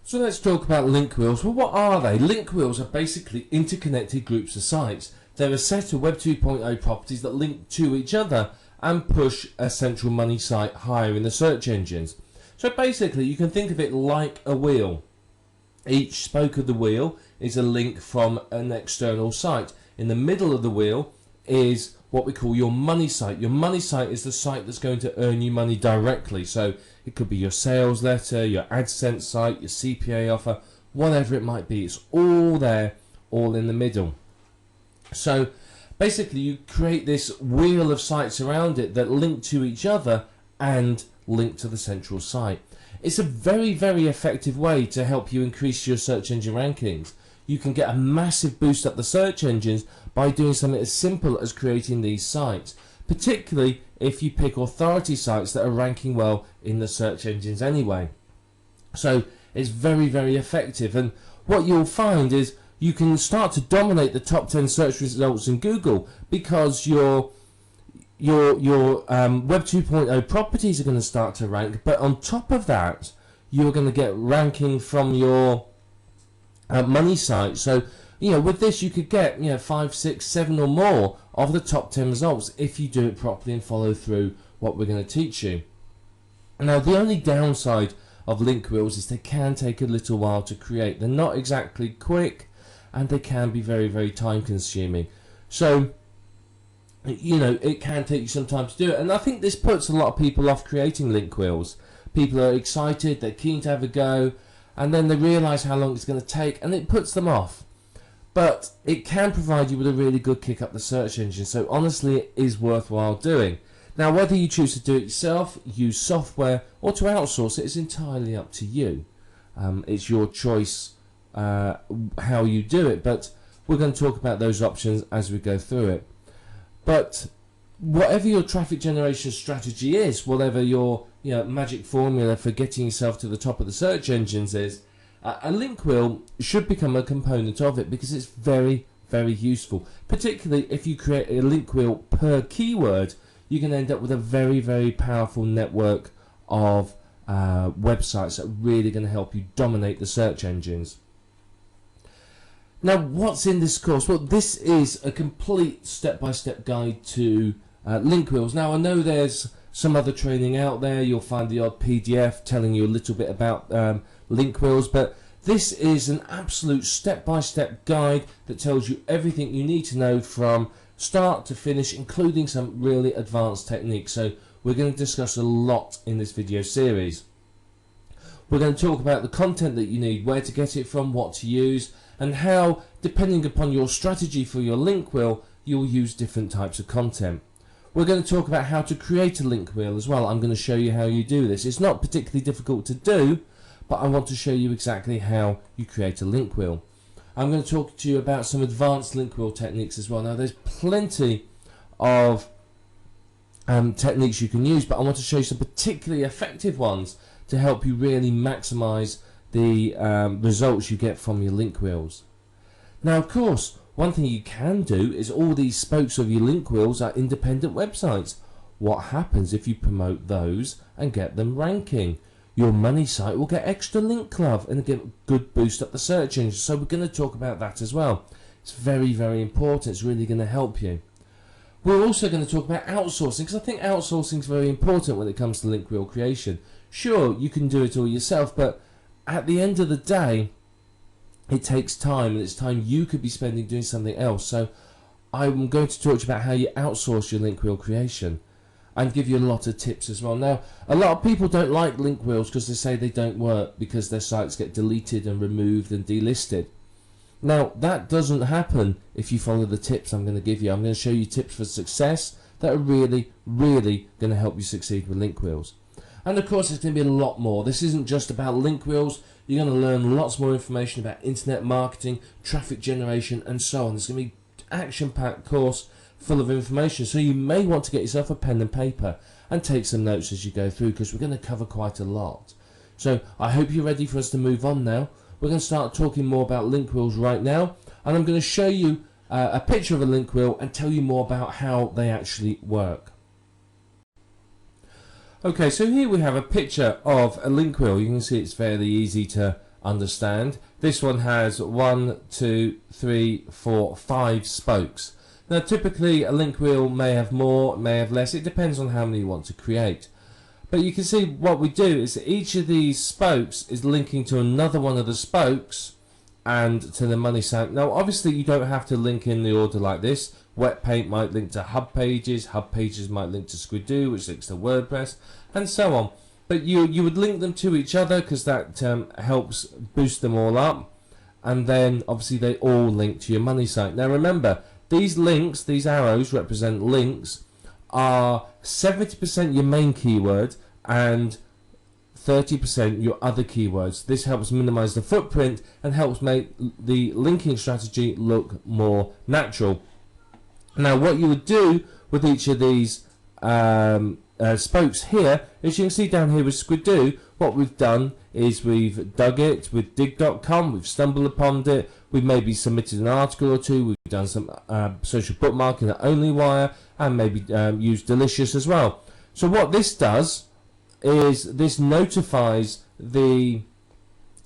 So let's talk about link wheels. Well, what are they? Link wheels are basically interconnected groups of sites. They're a set of Web 2.0 properties that link to each other and push a central money site higher in the search engines. So basically you can think of it like a wheel. Each spoke of the wheel is a link from an external site. In the middle of the wheel is what we call your money site. Your money site is the site that's going to earn you money directly. So it could be your sales letter, your AdSense site, your CPA offer, whatever it might be. It's all there, all in the middle. So basically you create this wheel of sites around it that link to each other and link to the central site. It's a very, very effective way to help you increase your search engine rankings. You can get a massive boost up the search engines by doing something as simple as creating these sites, particularly if you pick authority sites that are ranking well in the search engines anyway. So it's very, very effective, and what you'll find is you can start to dominate the top 10 search results in Google because your Web 2.0 properties are going to start to rank, but on top of that you're going to get ranking from your money site. So with this you could get 5, 6, 7 or more of the top 10 results if you do it properly and follow through what we're going to teach you. Now the only downside of link wheels is they can take a little while to create. They're not exactly quick and they can be very, very time consuming. So it can take you some time to do it, and I think this puts a lot of people off creating link wheels. People are excited, they're keen to have a go, and then they realise how long it's going to take and it puts them off. But it can provide you with a really good kick up the search engine, so honestly it is worthwhile doing. Now whether you choose to do it yourself, use software, or to outsource it is entirely up to you. It's your choice how you do it, but we're going to talk about those options as we go through it. But whatever your traffic generation strategy is, whatever your magic formula for getting yourself to the top of the search engines is, a link wheel should become a component of it because it's very, very useful. Particularly if you create a link wheel per keyword, you can end up with a very, very powerful network of websites that are really going to help you dominate the search engines. Now, what's in this course? Well, this is a complete step-by-step guide to link wheels. Now, I know there's some other training out there. You'll find the odd PDF telling you a little bit about link wheels, but this is an absolute step-by-step guide that tells you everything you need to know from start to finish, including some really advanced techniques. So we're going to discuss a lot in this video series. We're going to talk about the content that you need, where to get it from, what to use, and how, depending upon your strategy for your link wheel, you'll use different types of content. We're going to talk about how to create a link wheel as well. I'm going to show you how you do this. It's not particularly difficult to do, but I want to show you exactly how you create a link wheel. I'm going to talk to you about some advanced link wheel techniques as well. Now there's plenty of techniques you can use, but I want to show you some particularly effective ones to help you really maximize the results you get from your link wheels. Now of course, one thing you can do is all these spokes of your link wheels are independent websites. What happens if you promote those and get them ranking? Your money site will get extra link club and get a good boost up the search engine. So we're going to talk about that as well. It's very, very important. It's really going to help you. We're also going to talk about outsourcing, because I think outsourcing is very important when it comes to link wheel creation. Sure, you can do it all yourself, but at the end of the day, it takes time, and it's time you could be spending doing something else. So I'm going to talk to you about how you outsource your link wheel creation and give you a lot of tips as well. Now, a lot of people don't like link wheels because they say they don't work because their sites get deleted and removed and delisted. Now, that doesn't happen if you follow the tips I'm going to give you. I'm going to show you tips for success that are really, really going to help you succeed with link wheels. And of course, there's going to be a lot more. This isn't just about link wheels. You're going to learn lots more information about internet marketing, traffic generation, and so on. There's going to be an action-packed course full of information. So you may want to get yourself a pen and paper and take some notes as you go through, because we're going to cover quite a lot. So I hope you're ready for us to move on now. We're going to start talking more about link wheels right now, and I'm going to show you a picture of a link wheel and tell you more about how they actually work. Okay, so here we have a picture of a link wheel. You can see it's fairly easy to understand. This one has 1, 2, 3, 4, 5 spokes. Now typically a link wheel may have more, may have less, it depends on how many you want to create. But you can see what we do is that each of these spokes is linking to another one of the spokes and to the money site. Now obviously you don't have to link in the order like this. Wetpaint might link to Hub Pages might link to Squidoo, which links to WordPress, and so on. But you would link them to each other because that helps boost them all up, and then obviously they all link to your money site. Now remember, these links, these arrows represent links, are 70% your main keyword and 30% your other keywords. This helps minimize the footprint and helps make the linking strategy look more natural. Now what you would do with each of these spokes here, as you can see down here with Squidoo, what we've done is we've dug it with dig.com, we've stumbled upon it, we've maybe submitted an article or two, we've done some social bookmarking at OnlyWire, and maybe used Delicious as well. So what this does is this notifies the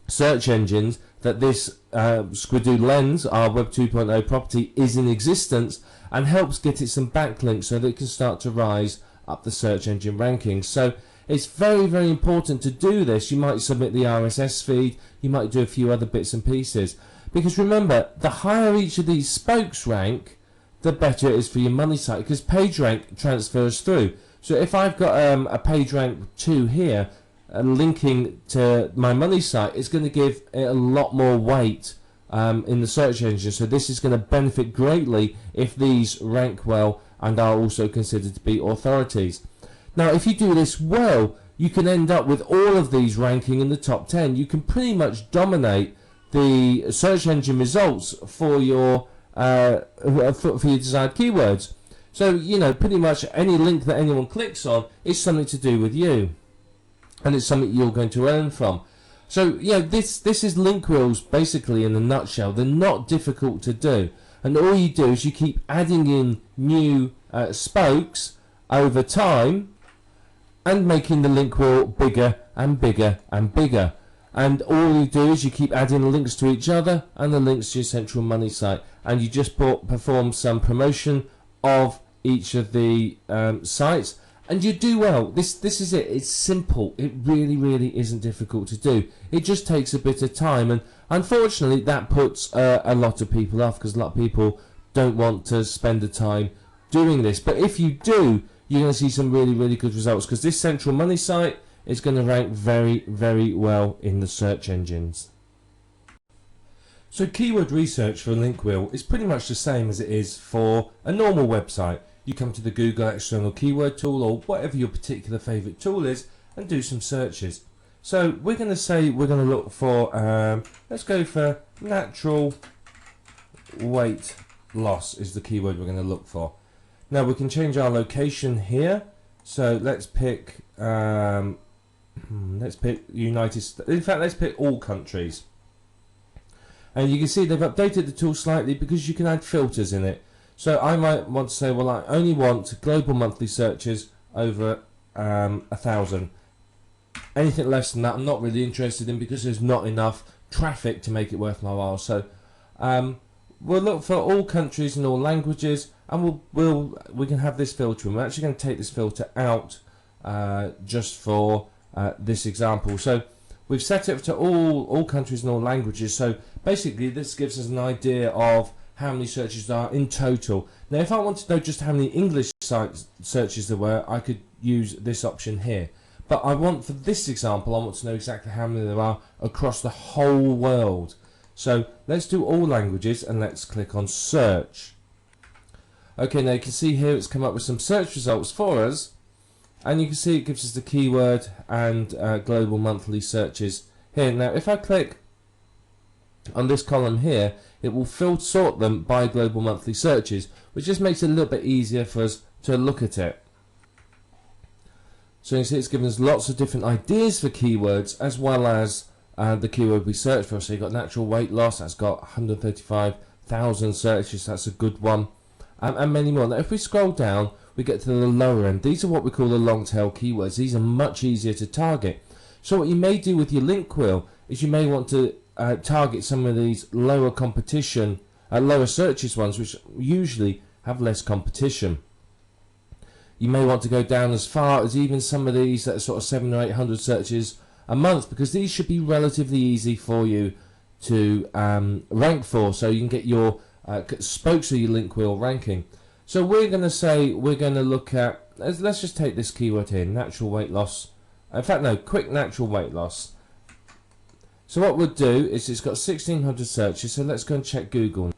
search engines that this Squidoo Lens, our Web 2.0 property, is in existence, and helps get it some backlinks so that it can start to rise up the search engine rankings. So it's very, very important to do this. You might submit the RSS feed, you might do a few other bits and pieces, because remember, the higher each of these spokes rank, the better it is for your money site, because PageRank transfers through. So if I've got a PageRank 2 here linking to my money site, it's going to give it a lot more weight in the search engine. So this is going to benefit greatly if these rank well and are also considered to be authorities. Now if you do this well, you can end up with all of these ranking in the top 10. You can pretty much dominate the search engine results for your desired keywords. So you know, pretty much any link that anyone clicks on is something to do with you, and it's something you're going to earn from. So yeah, this is link wheels basically in a nutshell. They're not difficult to do, and all you do is you keep adding in new spokes over time and making the link wheel bigger and bigger and bigger. And all you do is you keep adding links to each other and the links to your central money site, and you just perform some promotion of each of the sites, and you do well. This is it. It's simple. It really isn't difficult to do. It just takes a bit of time, and unfortunately that puts a lot of people off, because a lot of people don't want to spend the time doing this. But if you do, you're going to see some really good results, because this central money site is going to rank very well in the search engines. So keyword research for a link wheel is pretty much the same as it is for a normal website. You come to the Google external keyword tool, or whatever your particular favorite tool is, and do some searches. So we're going to say we're going to look for, let's go for natural weight loss is the keyword we're going to look for. Now we can change our location here. So let's pick United States. In fact, let's pick all countries. And you can see they've updated the tool slightly because you can add filters in it. So I might want to say, well, I only want global monthly searches over 1,000. Anything less than that I'm not really interested in, because there's not enough traffic to make it worth my while. So we'll look for all countries and all languages, and we can have this filter. And we're actually going to take this filter out just for this example. So we've set it to all countries and all languages. So basically this gives us an idea of how many searches there are in total. Now if I want to know just how many English searches there were, I could use this option here. But I want, for this example, I want to know exactly how many there are across the whole world. So let's do all languages, and let's click on search. Okay, now you can see here it's come up with some search results for us, and you can see it gives us the keyword and global monthly searches here. Now if I click on this column here, it will sort them by global monthly searches, which just makes it a little bit easier for us to look at it. So you can see it's given us lots of different ideas for keywords, as well as the keyword we search for. So you've got natural weight loss, that's got 135,000 searches, that's a good one, and many more. Now if we scroll down, we get to the lower end. These are what we call the long tail keywords. These are much easier to target. So what you may do with your link wheel is you may want to target some of these lower competition, lower searches ones, which usually have less competition. You may want to go down as far as even some of these that are sort of 700 or 800 searches a month, because these should be relatively easy for you to rank for, so you can get your spokes of your link wheel ranking. So we're going to say we're going to look at, let's just take this keyword here, natural weight loss. In fact, no, quick natural weight loss. So what we'll do is it's got 1600 searches, so let's go and check Google.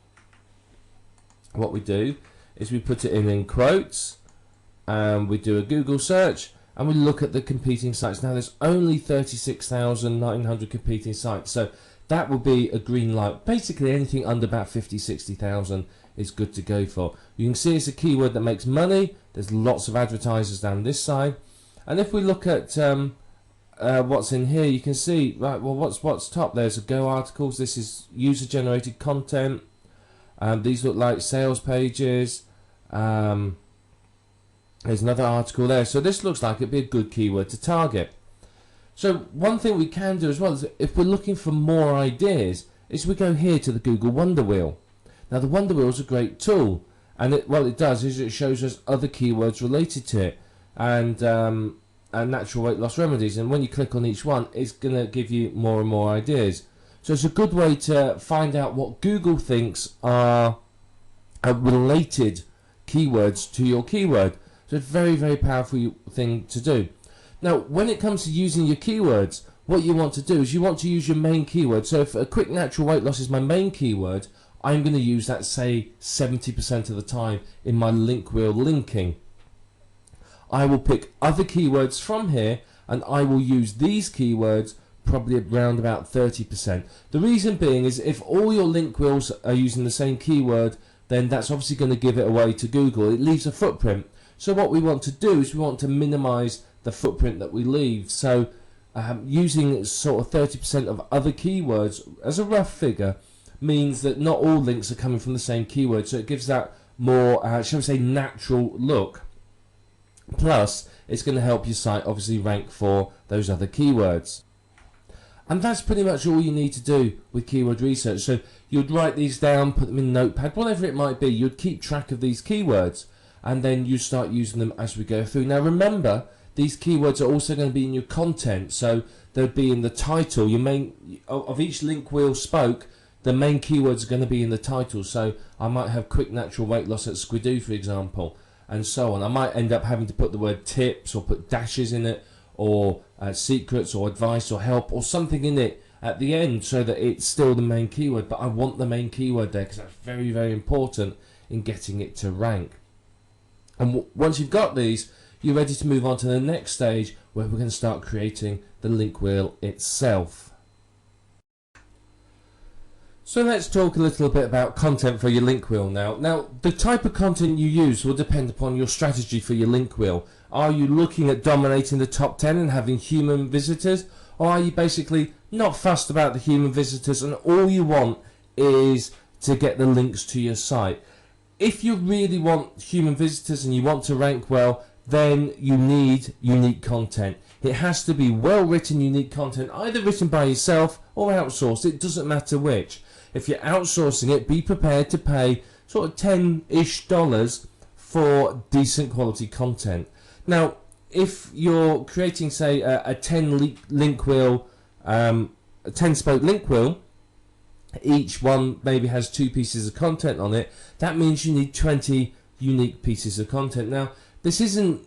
What we do is we put it in quotes, and we do a Google search, and we look at the competing sites. Now there's only 36,900 competing sites, so that will be a green light. Basically anything under about 50-60,000 is good to go for. You can see it's a keyword that makes money. There's lots of advertisers down this side, and if we look at what's in here, you can see, right, well, what's top? There's a Go articles. This is user generated content. These look like sales pages. There's another article there. So this looks like it'd be a good keyword to target. So one thing we can do as well is, if we're looking for more ideas, is we go here to the Google Wonder Wheel. Now the Wonder Wheel is a great tool, and what it does is it shows us other keywords related to it, and natural weight loss remedies, and when you click on each one, it's going to give you more and more ideas. So it's a good way to find out what Google thinks are related keywords to your keyword. So it's a very, very powerful thing to do. Now when it comes to using your keywords, what you want to do is you want to use your main keyword. So if a quick natural weight loss is my main keyword, I'm going to use that, say, 70% of the time in my link wheel linking. I will pick other keywords from here, and I will use these keywords probably around about 30%. The reason being is if all your link wheels are using the same keyword, then that's obviously going to give it away to Google. It leaves a footprint. So what we want to do is we want to minimize the footprint that we leave. So using sort of 30% of other keywords as a rough figure means that not all links are coming from the same keyword. So it gives that more, shall we say, natural look. Plus, it's going to help your site obviously rank for those other keywords. And that's pretty much all you need to do with keyword research. So you'd write these down, put them in Notepad, whatever it might be. You'd keep track of these keywords, and then you start using them as we go through. Now remember, these keywords are also going to be in your content. So they'll be in the title. Your main of each link wheel spoke, the main keywords are going to be in the title. So I might have quick natural weight loss at Squidoo, for example, and so on. I might end up having to put the word tips or put dashes in it, or secrets or advice or help or something in it at the end, so that it's still the main keyword. But I want the main keyword there because that's very, very important in getting it to rank. And once you've got these, you're ready to move on to the next stage, where we're going to start creating the link wheel itself. So let's talk a little bit about content for your link wheel now. Now, the type of content you use will depend upon your strategy for your link wheel. Are you looking at dominating the top 10 and having human visitors? Or are you basically not fussed about the human visitors and all you want is to get the links to your site? If you really want human visitors and you want to rank well, then you need unique content. It has to be well written, unique content, either written by yourself or outsourced. It doesn't matter which. If you're outsourcing it, be prepared to pay sort of $10-ish for decent quality content. Now, if you're creating, say, a 10 link wheel, a 10 spoke link wheel, each one maybe has 2 pieces of content on it, that means you need 20 unique pieces of content. Now, this isn't,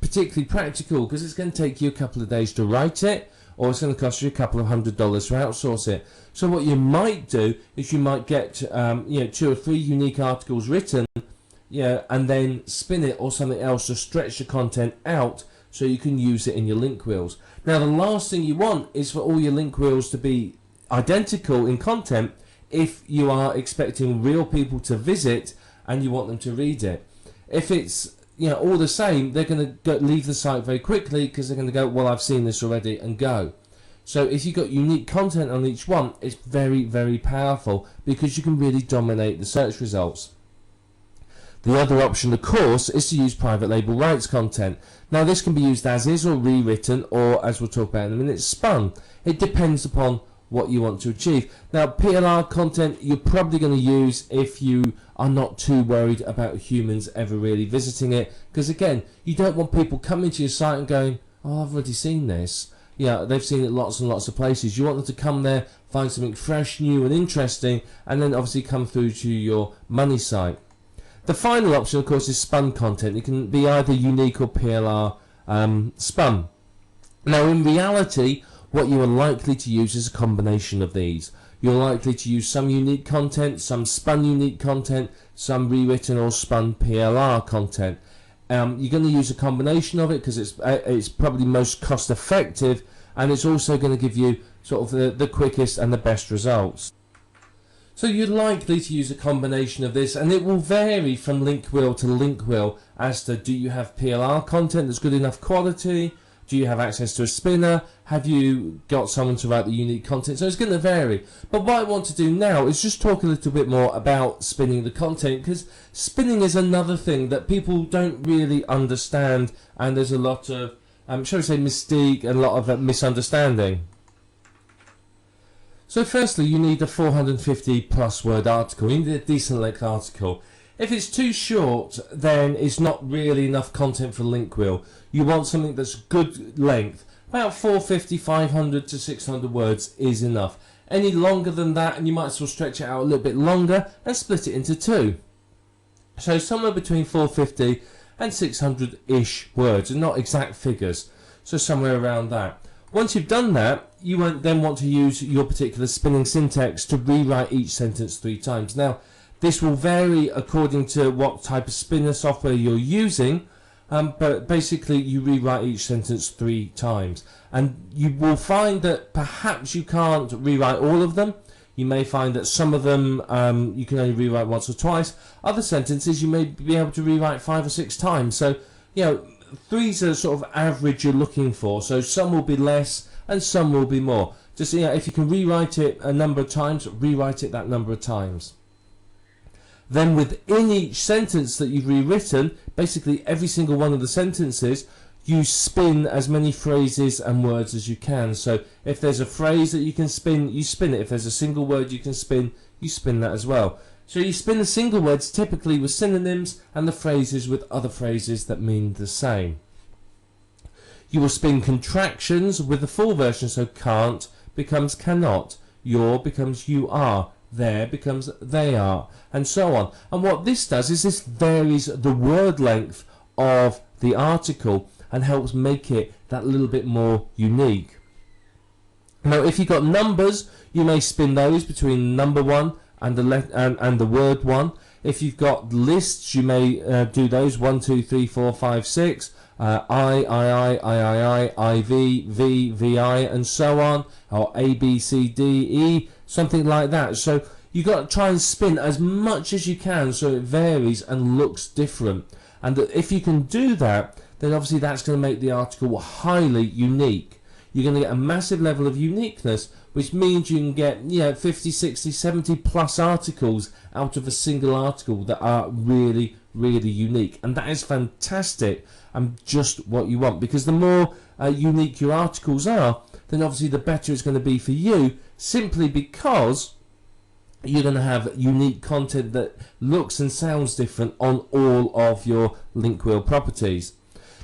particularly practical, because it's going to take you a couple of days to write it, or it's going to cost you a couple of $100 to outsource it. So what you might do is you might get 2 or 3 unique articles written, and then spin it or something else to stretch the content out so you can use it in your link wheels. Now the last thing you want is for all your link wheels to be identical in content if you are expecting real people to visit and you want them to read it. If it's all the same, they're going to leave the site very quickly because they're going to go, well, I've seen this already, and go. So if you've got unique content on each one, it's very, very powerful because you can really dominate the search results. The other option, of course, is to use private label rights content. Now, this can be used as is or rewritten, or, as we'll talk about in a minute, spun. It depends upon what you want to achieve. Now, PLR content you're probably going to use if you are not too worried about humans ever really visiting it, because again, you don't want people coming to your site and going, oh, I've already seen this. Yeah, they've seen it lots and lots of places. You want them to come there, find something fresh, new and interesting, and then obviously come through to your money site. The final option, of course, is spun content. It can be either unique or PLR spun. Now, in reality, what you are likely to use is a combination of these. You're likely to use some unique content, some spun unique content, some rewritten or spun PLR content. You're going to use a combination of it because it's probably most cost effective, and it's also going to give you sort of the quickest and the best results. So you're likely to use a combination of this, and it will vary from link wheel to link wheel as to, do you have PLR content that's good enough quality? Do you have access to a spinner? Have you got someone to write the unique content? So it's going to vary. But what I want to do now is just talk a little bit more about spinning the content, because spinning is another thing that people don't really understand, and there's a lot of, shall we say, mystique and a lot of misunderstanding. So firstly, you need a 450 plus word article. You need a decent length article. If it's too short, then it's not really enough content for link wheel. You want something that's good length. About 450, 500 to 600 words is enough. Any longer than that, and you might as well stretch it out a little bit longer and split it into two. So somewhere between 450 and 600-ish words, and not exact figures. So somewhere around that. Once you've done that, you won't then want to use your particular spinning syntax to rewrite each sentence 3 times. Now, this will vary according to what type of spinner software you're using, but basically you rewrite each sentence 3 times. And you will find that perhaps you can't rewrite all of them. You may find that some of them you can only rewrite once or twice. Other sentences you may be able to rewrite 5 or 6 times. So, you know, 3's are sort of average you're looking for. So some will be less and some will be more. Just, you know, if you can rewrite it a number of times, rewrite it that number of times. Then within each sentence that you've rewritten, basically every single one of the sentences, you spin as many phrases and words as you can. So if there's a phrase that you can spin, you spin it. If there's a single word you can spin, you spin that as well. So you spin the single words typically with synonyms and the phrases with other phrases that mean the same. You will spin contractions with the full version, so can't becomes cannot, your becomes you are, there becomes they are, and so on. And what this does is this varies the word length of the article and helps make it that little bit more unique. Now, if you've got numbers, you may spin those between number 1 and the word 1. If you've got lists, you may do those 1, 2, 3, 4, 5, 6. I, IV, V, VI, and so on, or A, B, C, D, E, something like that. So you've got to try and spin as much as you can so it varies and looks different. And if you can do that, then obviously that's going to make the article highly unique. You're going to get a massive level of uniqueness, which means you can get 50, 60, 70 plus articles out of a single article that are really, really unique. And that is fantastic and just what you want, because the more unique your articles are, then obviously the better it's going to be for you, simply because you're going to have unique content that looks and sounds different on all of your link wheel properties.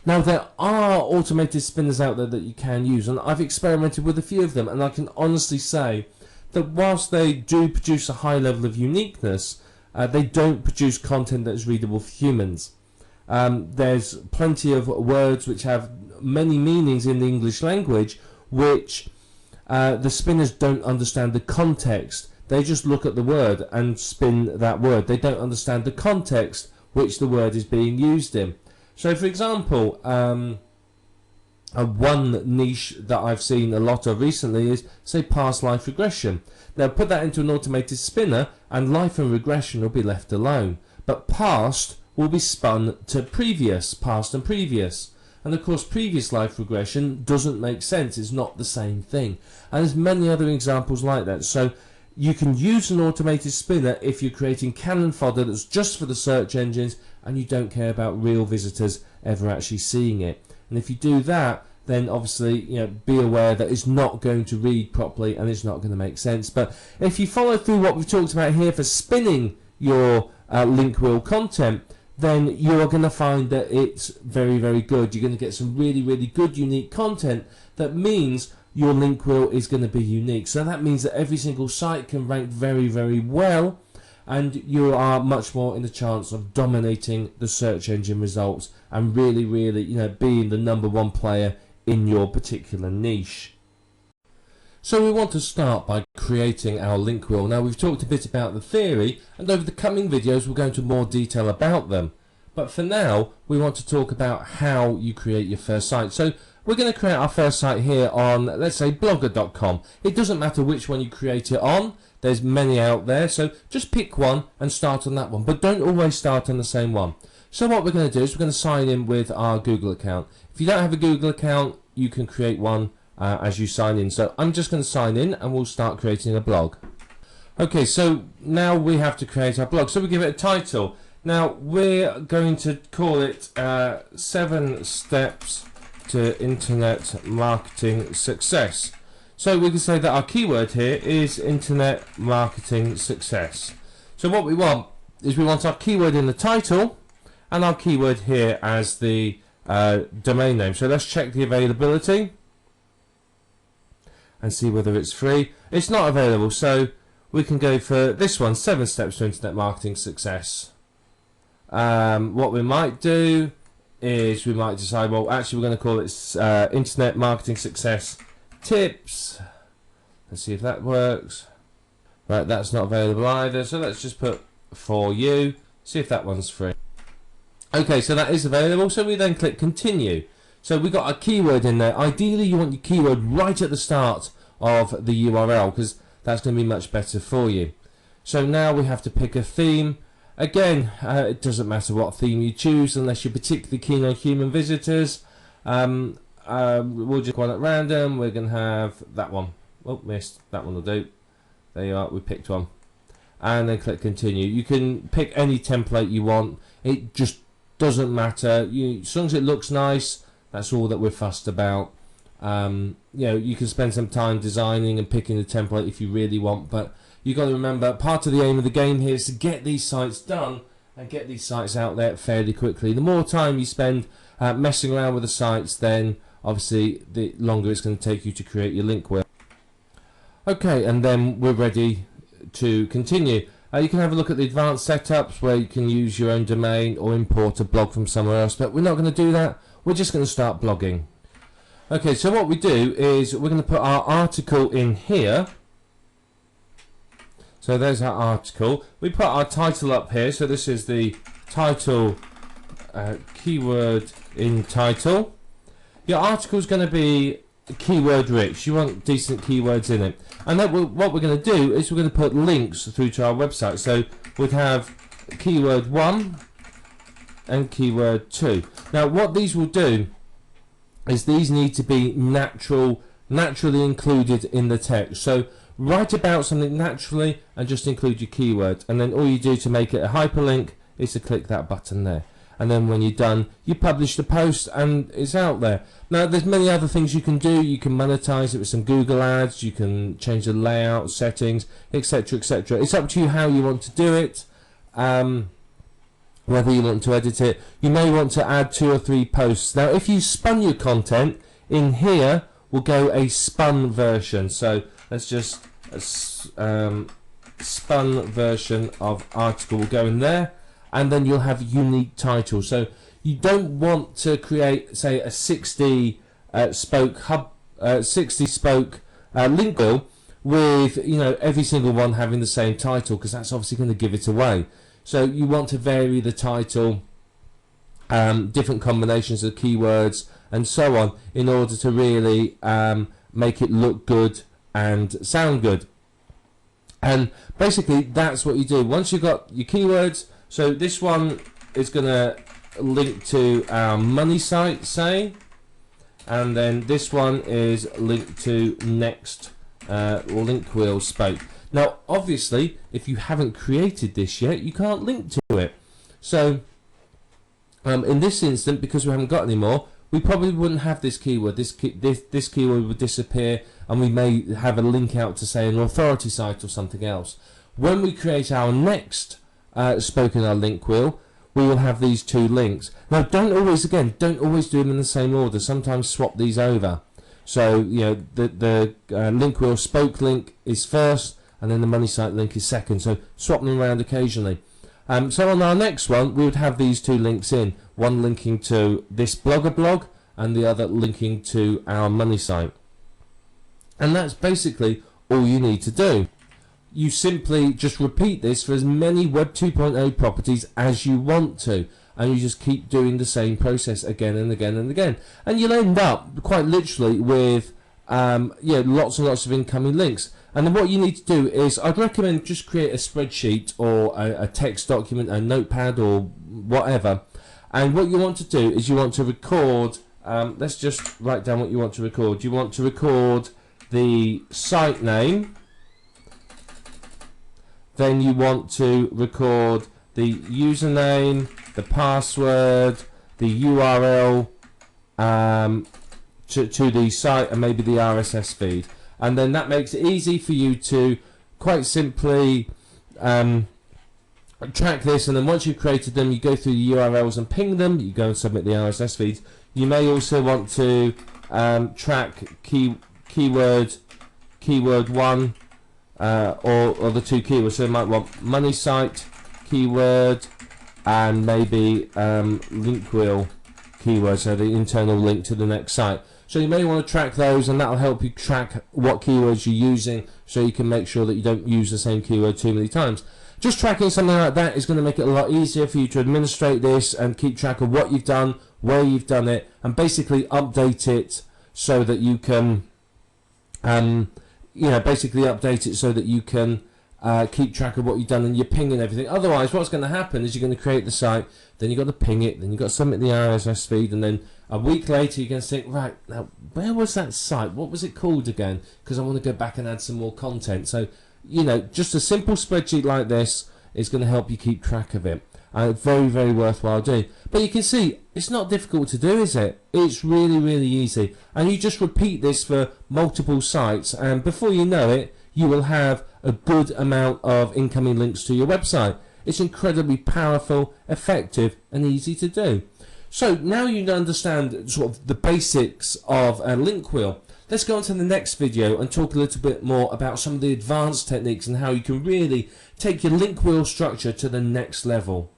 Now, there are automated spinners out there that you can use, and I've experimented with a few of them, and I can honestly say that whilst they do produce a high level of uniqueness, they don't produce content that is readable for humans. There's plenty of words which have many meanings in the English language, which the spinners don't understand the context. They just look at the word and spin that word. They don't understand the context which the word is being used in. So, for example, one niche that I've seen a lot of recently is, say, past life regression. Now, put that into an automated spinner, and life and regression will be left alone. But past will be spun to previous, past and previous. And, of course, previous life regression doesn't make sense. It's not the same thing. And there's many other examples like that. So you can use an automated spinner if you're creating canon fodder that's just for the search engines and you don't care about real visitors ever actually seeing it. And if you do that, then obviously, be aware that it's not going to read properly and it's not going to make sense. But if you follow through what we've talked about here for spinning your link wheel content, then you're going to find that it's very, very good. You're going to get some really, really good, unique content. That means your link wheel is going to be unique. So that means that every single site can rank very, very well, and you are much more in the chance of dominating the search engine results and really, really, being the #1 player in your particular niche. So we want to start by creating our link wheel. Now, we've talked a bit about the theory, and over the coming videos we'll go into more detail about them. But for now, we want to talk about how you create your first site. So we're going to create our first site here on, let's say, blogger.com. It doesn't matter which one you create it on. There's many out there, so just pick one and start on that one. But don't always start on the same one. So what we're going to do is we're going to sign in with our Google account. If you don't have a Google account, you can create one as you sign in. So I'm just going to sign in and we'll start creating a blog. Okay, so now we have to create our blog. So we give it a title. Now we're going to call it 7 Steps to Internet Marketing Success. So we can say that our keyword here is Internet Marketing Success. So what we want is we want our keyword in the title and our keyword here as the domain name. So let's check the availability and see whether it's free. It's not available, so we can go for this one, 7 Steps to Internet Marketing Success. What we might do is we might decide, well, actually we're going to call it Internet Marketing Success Tips. Let's see if that works. Right, that's not available either, so let's just put for you, see if that one's free. Okay, so that is available, so we then click continue. So we got a keyword in there. Ideally you want your keyword right at the start of the URL, because that's going to be much better for you. So now we have to pick a theme. Again, it doesn't matter what theme you choose unless you're particularly keen on human visitors. We'll just go on at random. We're going to have that one. Oh, missed. That one will do. There you are. We picked one. And then click continue. You can pick any template you want. It just doesn't matter. As long as it looks nice, that's all that we're fussed about. You can spend some time designing and picking the template if you really want, but you've got to remember, part of the aim of the game here is to get these sites done and get these sites out there fairly quickly. The more time you spend messing around with the sites, then obviously the longer it's going to take you to create your link wheel. Okay, and then we're ready to continue. You can have a look at the advanced setups where you can use your own domain or import a blog from somewhere else, but we're not going to do that. We're just going to start blogging. Okay, so what we do is we're going to put our article in here. So there's our article. We put our title up here. So this is the title, keyword in title. Your article is going to be keyword rich. You want decent keywords in it. And then what we're going to do is we're going to put links through to our website. So we'd have keyword 1 and keyword 2. Now what these will do is these need to be naturally included in the text. So write about something naturally and just include your keyword, and then all you do to make it a hyperlink is to click that button there, and then when you're done you publish the post and it's out there. Now there's many other things you can do. You can monetize it with some Google ads, you can change the layout settings, etc, etc. It's up to you how you want to do it, whether you want to edit it. You may want to add 2 or 3 posts. Now if you spun your content, in here will go a spun version. So let's just spun version of article will go in there, and then you'll have unique titles. So you don't want to create, say, a 60 spoke link wheel with every single one having the same title, because that's obviously going to give it away. So you want to vary the title, different combinations of keywords and so on, in order to really make it look good and sound good. And basically that's what you do once you've got your keywords. So this one is going to link to our money site, say, and then this one is linked to next link wheel spoke. Now obviously if you haven't created this yet, you can't link to it. So In this instant, because we haven't got any more, we probably wouldn't have this keyword. This keyword would disappear, and we may have a link out to, say, an authority site or something else. When we create our next spoke in our link wheel, we will have these two links. Now, don't always do them in the same order. Sometimes swap these over. So, you know, the link wheel spoke link is first, and then the money site link is second. So swap them around occasionally. So on our next one, we would have these two links in, one linking to this Blogger blog and the other linking to our money site. And that's basically all you need to do. You simply just repeat this for as many Web 2.0 properties as you want to, and you just keep doing the same process again and again and again. And you'll end up, quite literally, with lots and lots of incoming links. And then what you need to do is, I'd recommend just create a spreadsheet or a text document, a notepad or whatever. And what you want to do is you want to record, let's just write down what you want to record. You want to record the site name. Then you want to record the username, the password, the URL to the site, and maybe the RSS feed. And then that makes it easy for you to quite simply track this. And then once you've created them, you go through the URLs and ping them. You go and submit the RSS feeds. You may also want to track keyword 1 or the two keywords. So you might want money site keyword and maybe link wheel keyword, so the internal link to the next site. So you may want to track those, and that will help you track what keywords you're using, so you can make sure that you don't use the same keyword too many times. Just tracking something like that is going to make it a lot easier for you to administrate this and keep track of what you've done, where you've done it, and basically update it so that you can basically update it so that you can keep track of what you've done, and you're pinging everything. Otherwise, what's going to happen is you're going to create the site, then you've got to ping it, then you've got to submit the RSS feed, and then a week later you're going to think, right, now where was that site? What was it called again? Because I want to go back and add some more content. So, just a simple spreadsheet like this is going to help you keep track of it. Very, very worthwhile doing. But you can see, it's not difficult to do, is it? It's really, really easy. And you just repeat this for multiple sites, and before you know it, you will have a good amount of incoming links to your website. It's incredibly powerful, effective, and easy to do. So now you understand sort of the basics of a link wheel. Let's go on to the next video and talk a little bit more about some of the advanced techniques and how you can really take your link wheel structure to the next level.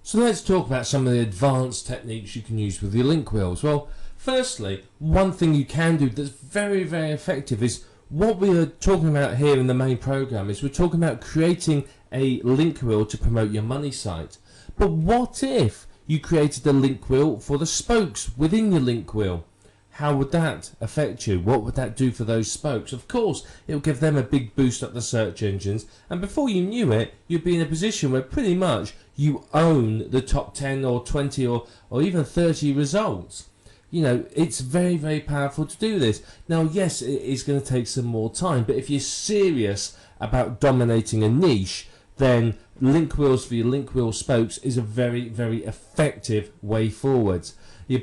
So let's talk about some of the advanced techniques you can use with your link wheels. Well, firstly, one thing you can do that's very, very effective is what we are talking about here in the main program. Is we're talking about creating a link wheel to promote your money site. But what if you created a link wheel for the spokes within your link wheel? How would that affect you? What would that do for those spokes? Of course, it will give them a big boost up the search engines, and before you knew it, you'd be in a position where pretty much you own the top 10 or 20 or even 30 results. It's very, very powerful to do this. Now, yes, it is going to take some more time, but if you're serious about dominating a niche, then link wheels for your link wheel spokes is a very, very effective way forwards. You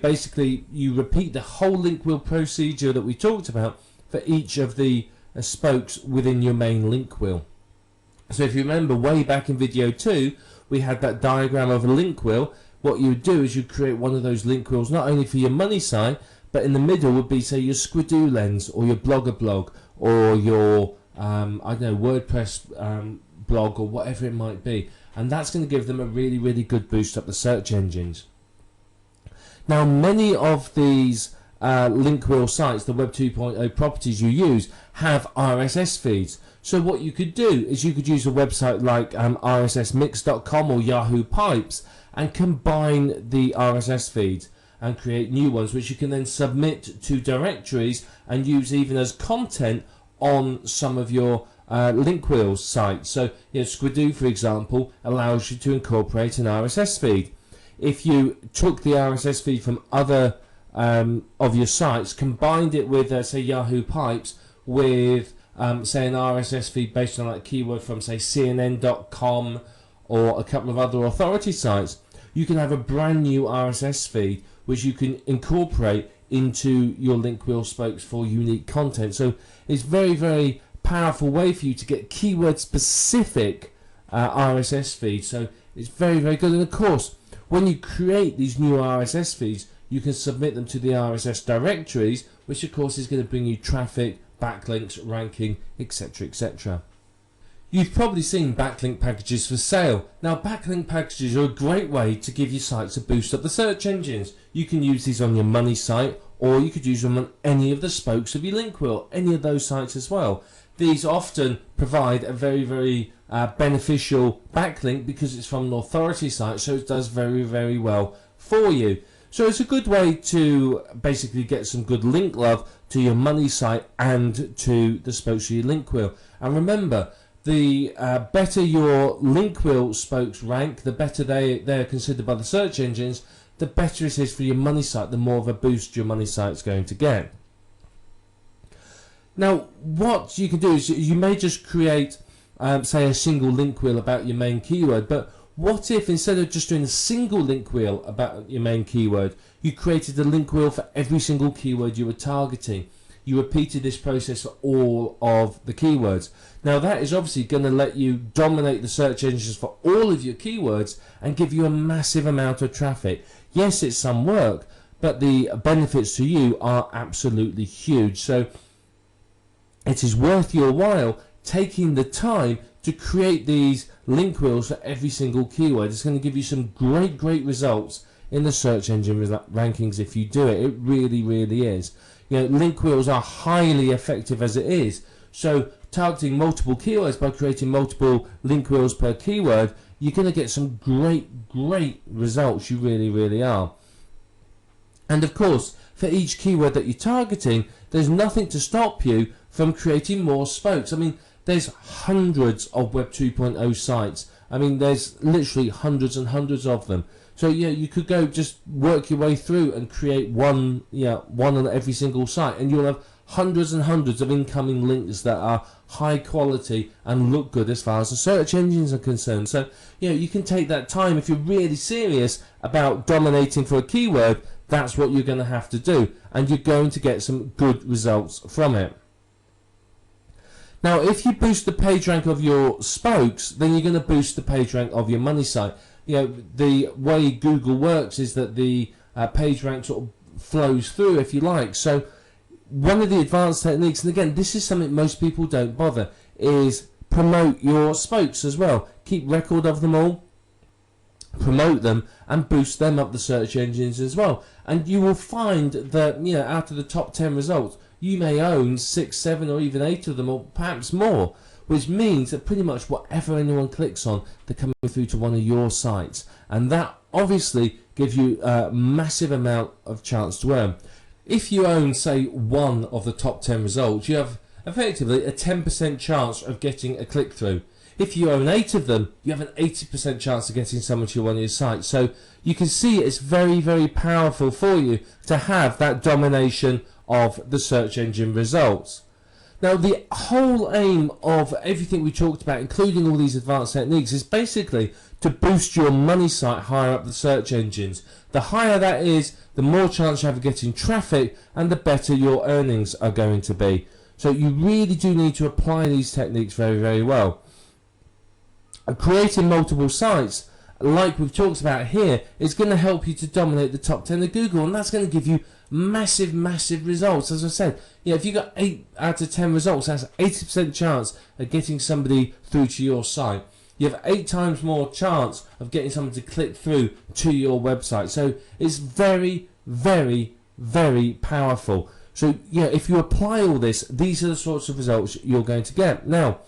repeat the whole link wheel procedure that we talked about for each of the spokes within your main link wheel. So if you remember way back in video 2, we had that diagram of a link wheel. What you would do is you'd create one of those link wheels not only for your money site, but in the middle would be, say, your Squidoo Lens or your Blogger blog or your WordPress blog or whatever it might be, and that's going to give them a really, really good boost up the search engines. Now, many of these link wheel sites, the Web 2.0 properties you use, have RSS feeds. So what you could do is you could use a website like rssmix.com or Yahoo Pipes and combine the RSS feeds and create new ones, which you can then submit to directories and use even as content on some of your link wheel sites. So, Squidoo, for example, allows you to incorporate an RSS feed. If you took the RSS feed from other of your sites, combined it with, say, Yahoo Pipes with, say, an RSS feed based on like keyword from, say, CNN.com or a couple of other authority sites, you can have a brand new RSS feed which you can incorporate into your link wheel spokes for unique content. So it's very, very powerful way for you to get keyword specific RSS feeds. So it's very, very good. And of course, when you create these new RSS feeds, you can submit them to the RSS directories, which of course is going to bring you traffic, backlinks, ranking, etc., etc. You've probably seen backlink packages for sale. Now, backlink packages are a great way to give your sites a boost up the search engines. You can use these on your money site, or you could use them on any of the spokes of your link wheel, any of those sites as well. These often provide a very, very beneficial backlink because it's from an authority site, so it does very, very well for you. So it's a good way to basically get some good link love to your money site and to the spokes of your link wheel. And remember, the better your link wheel spokes rank, the better they're considered by the search engines, the better it is for your money site, the more of a boost your money site's going to get. Now, what you can do is you may just create, say, a single link wheel about your main keyword, but what if instead of just doing a single link wheel about your main keyword, you created a link wheel for every single keyword you were targeting? You repeated this process for all of the keywords. Now that is obviously going to let you dominate the search engines for all of your keywords and give you a massive amount of traffic. Yes, it's some work, but the benefits to you are absolutely huge. So it is worth your while taking the time to create these link wheels for every single keyword. It's going to give you some great results in the search engine rankings if you do it. It really, really is. You know, link wheels are highly effective as it is. So targeting multiple keywords by creating multiple link wheels per keyword, you're going to get some great results. You really, really are. And of course, for each keyword that you're targeting, there's nothing to stop you from creating more spokes. I mean, there's hundreds of Web 2.0 sites. I mean, there's literally hundreds and hundreds of them. So yeah, you could go just work your way through and create one on every single site, and you'll have hundreds and hundreds of incoming links that are high quality and look good as far as the search engines are concerned. So you can take that time if you're really serious about dominating for a keyword. That's what you're going to have to do, and you're going to get some good results from it. Now, if you boost the page rank of your spokes, then you're going to boost the page rank of your money site. The way Google works is that the page rank sort of flows through, if you like. So one of the advanced techniques, and again, this is something most people don't bother, is promote your spokes as well. Keep record of them all, promote them, and boost them up the search engines as well. And you will find that out of the top 10 results, you may own 6, 7, or even 8 of them, or perhaps more, which means that pretty much whatever anyone clicks on, they're coming through to one of your sites. And that obviously gives you a massive amount of chance to earn. If you own, say, 1 of the top 10 results, you have effectively a 10% chance of getting a click-through. If you own 8 of them, you have an 80% chance of getting someone to one of your sites. So you can see it's very, very powerful for you to have that domination of the search engine results. Now, the whole aim of everything we talked about, including all these advanced techniques, is basically to boost your money site higher up the search engines. The higher that is, the more chance you have of getting traffic, and the better your earnings are going to be. So you really do need to apply these techniques very, very well. Creating multiple sites, like we've talked about here, is going to help you to dominate the top 10 of Google, and that's going to give you massive results. As I said, if you got 8 out of 10 results, that's 80% chance of getting somebody through to your site. You have 8 times more chance of getting someone to click through to your website. So it's very powerful. So if you apply all this, these are the sorts of results you're going to get. Now,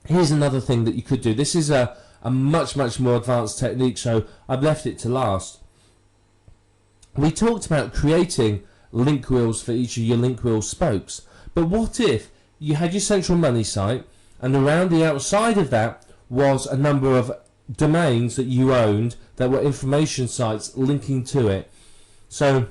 here's another thing that you could do. This is a much more advanced technique, so I've left it to last. We talked about creating link wheels for each of your link wheel spokes, but what if you had your central money site, and around the outside of that was a number of domains that you owned that were information sites linking to it? So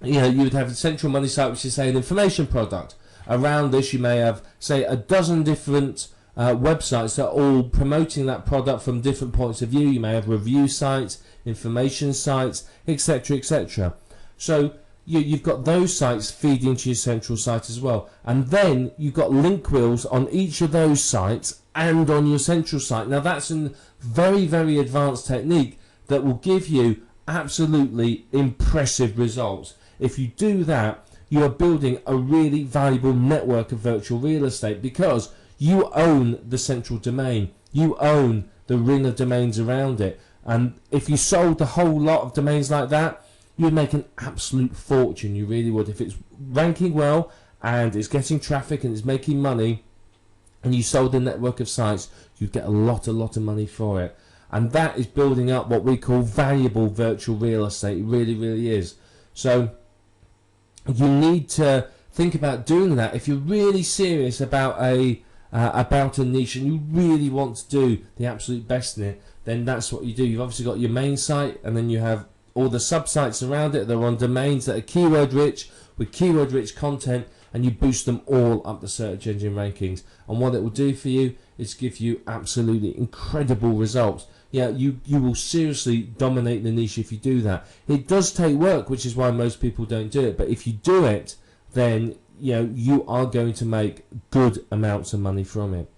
you would have a central money site, which is, say, an information product. Around this you may have, say, a dozen different websites that are all promoting that product from different points of view. You may have review sites, information sites, etc., etc. So you've got those sites feeding to your central site as well, and then you've got link wheels on each of those sites and on your central site. Now that's a very, very advanced technique that will give you absolutely impressive results. If you do that, you are building a really valuable network of virtual real estate, because you own the central domain, you own the ring of domains around it. And if you sold a whole lot of domains like that, you would make an absolute fortune. You really would. If it's ranking well and it's getting traffic and it's making money, and you sold a network of sites, you'd get a lot of money for it. And that is building up what we call valuable virtual real estate. It really, really is. So you need to think about doing that. If you're really serious about a niche and you really want to do the absolute best in it, then that's what you do. You've obviously got your main site, and then you have all the sub-sites around it. They're on domains that are keyword rich, with keyword rich content, and you boost them all up the search engine rankings. And what it will do for you is give you absolutely incredible results. Yeah, you will seriously dominate the niche if you do that. It does take work, which is why most people don't do it. But if you do it, then you are going to make good amounts of money from it.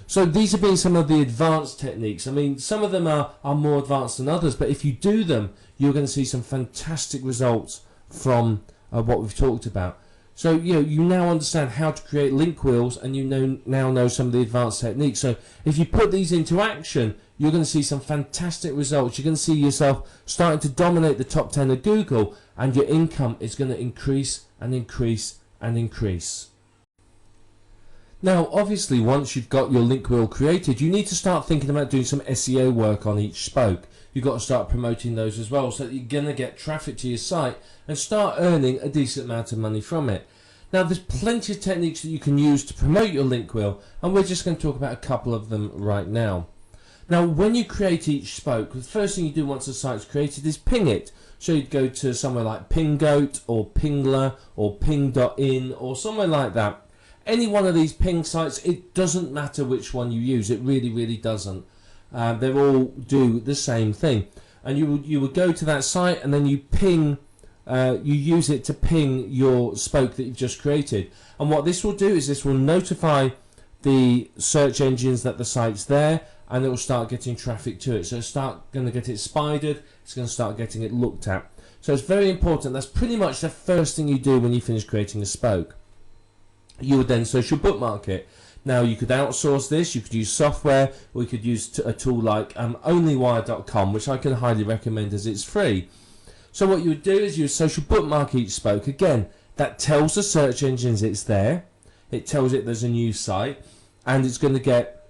So these have been some of the advanced techniques. I mean, some of them are more advanced than others, but if you do them, you're going to see some fantastic results from what we've talked about. So you now understand how to create link wheels, and you now know some of the advanced techniques. So if you put these into action, you're going to see some fantastic results. You're going to see yourself starting to dominate the top 10 of Google, and your income is going to increase and increase and increase. Now, obviously, once you've got your link wheel created, you need to start thinking about doing some SEO work on each spoke. You've got to start promoting those as well, so that you're going to get traffic to your site and start earning a decent amount of money from it. Now, there's plenty of techniques that you can use to promote your link wheel, and we're just going to talk about a couple of them right now. Now, when you create each spoke, the first thing you do once the site's created is ping it. So you'd go to somewhere like PingGoat or Pingler or Ping.in or somewhere like that. Any one of these ping sites, it doesn't matter which one you use. It really, really doesn't. They all do the same thing. And you would go to that site, and then you ping. You use it to ping your spoke that you've just created. And what this will do is this will notify the search engines that the site's there, and it will start getting traffic to it. So it's going to get it spidered. It's going to start getting it looked at. So it's very important. That's pretty much the first thing you do when you finish creating a spoke. You would then social bookmark it. Now, you could outsource this, you could use software, or you could use a tool like onlywire.com, which I can highly recommend as it's free. So what you would do is you would social bookmark each spoke. Again, that tells the search engines it's there, it tells it there's a new site, and it's going to get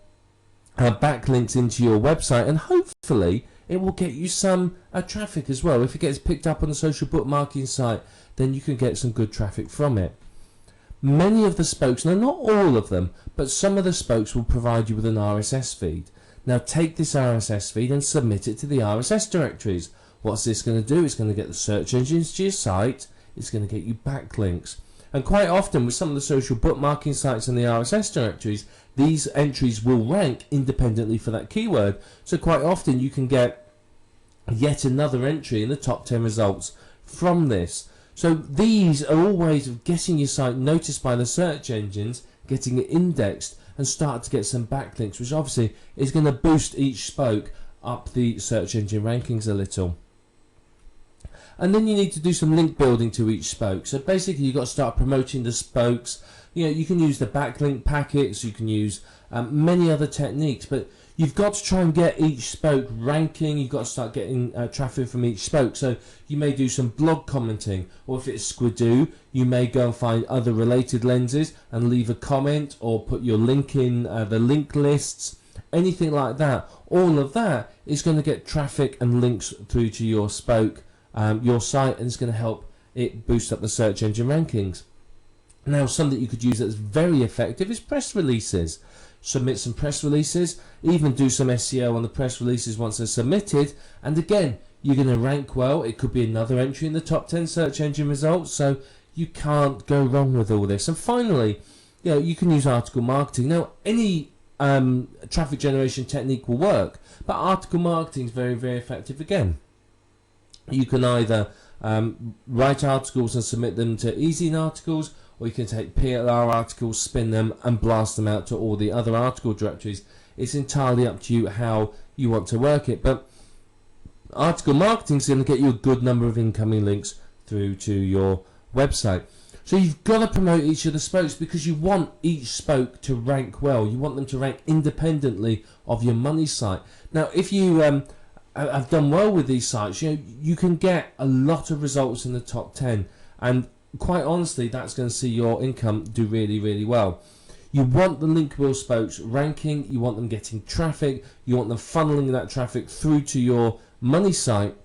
backlinks into your website, and hopefully it will get you some traffic as well. If it gets picked up on the social bookmarking site, then you can get some good traffic from it. Many of the spokes, now not all of them, but some of the spokes will provide you with an RSS feed. Now take this RSS feed and submit it to the RSS directories. What's this going to do? It's going to get the search engines to your site. It's going to get you backlinks. And quite often with some of the social bookmarking sites and the RSS directories, these entries will rank independently for that keyword. So quite often you can get yet another entry in the top 10 results from this. So these are all ways of getting your site noticed by the search engines, getting it indexed, and start to get some backlinks, which obviously is going to boost each spoke up the search engine rankings a little. And then you need to do some link building to each spoke. So basically you've got to start promoting the spokes. You can use the backlink packets, you can use many other techniques, but you've got to try and get each spoke ranking. You've got to start getting traffic from each spoke. So you may do some blog commenting, or if it's Squidoo, you may go and find other related lenses and leave a comment, or put your link in the link lists, anything like that. All of that is going to get traffic and links through to your spoke, your site, and it's going to help it boost up the search engine rankings. Now, something you could use that's very effective is press releases. Submit some press releases, even do some SEO on the press releases once they're submitted, and again, you're going to rank well. It could be another entry in the top 10 search engine results, so you can't go wrong with all this. And finally, you can use article marketing. Now, any traffic generation technique will work. But article marketing is very, very effective again. You can either write articles and submit them to Ezine articles, or you can take PLR articles, spin them, and blast them out to all the other article directories. It's entirely up to you how you want to work it. But article marketing is going to get you a good number of incoming links through to your website. So you've got to promote each of the spokes, because you want each spoke to rank well. You want them to rank independently of your money site. Now, if you have done well with these sites, you can get a lot of results in the top 10, and quite honestly, that's going to see your income do really, really well. You want the link wheel spokes ranking, you want them getting traffic, you want them funneling that traffic through to your money site,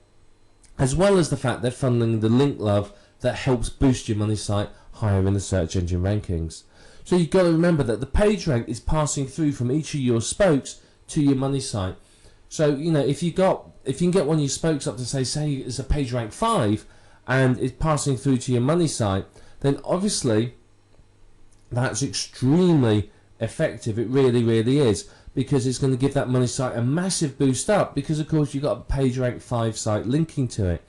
as well as the fact they're funneling the link love that helps boost your money site higher in the search engine rankings. So you've got to remember that the page rank is passing through from each of your spokes to your money site. So if you can get one of your spokes up to say it's a page rank 5 and it's passing through to your money site, then obviously that's extremely effective. It really, really is, because it's going to give that money site a massive boost up, because of course you've got a page rank 5 site linking to it.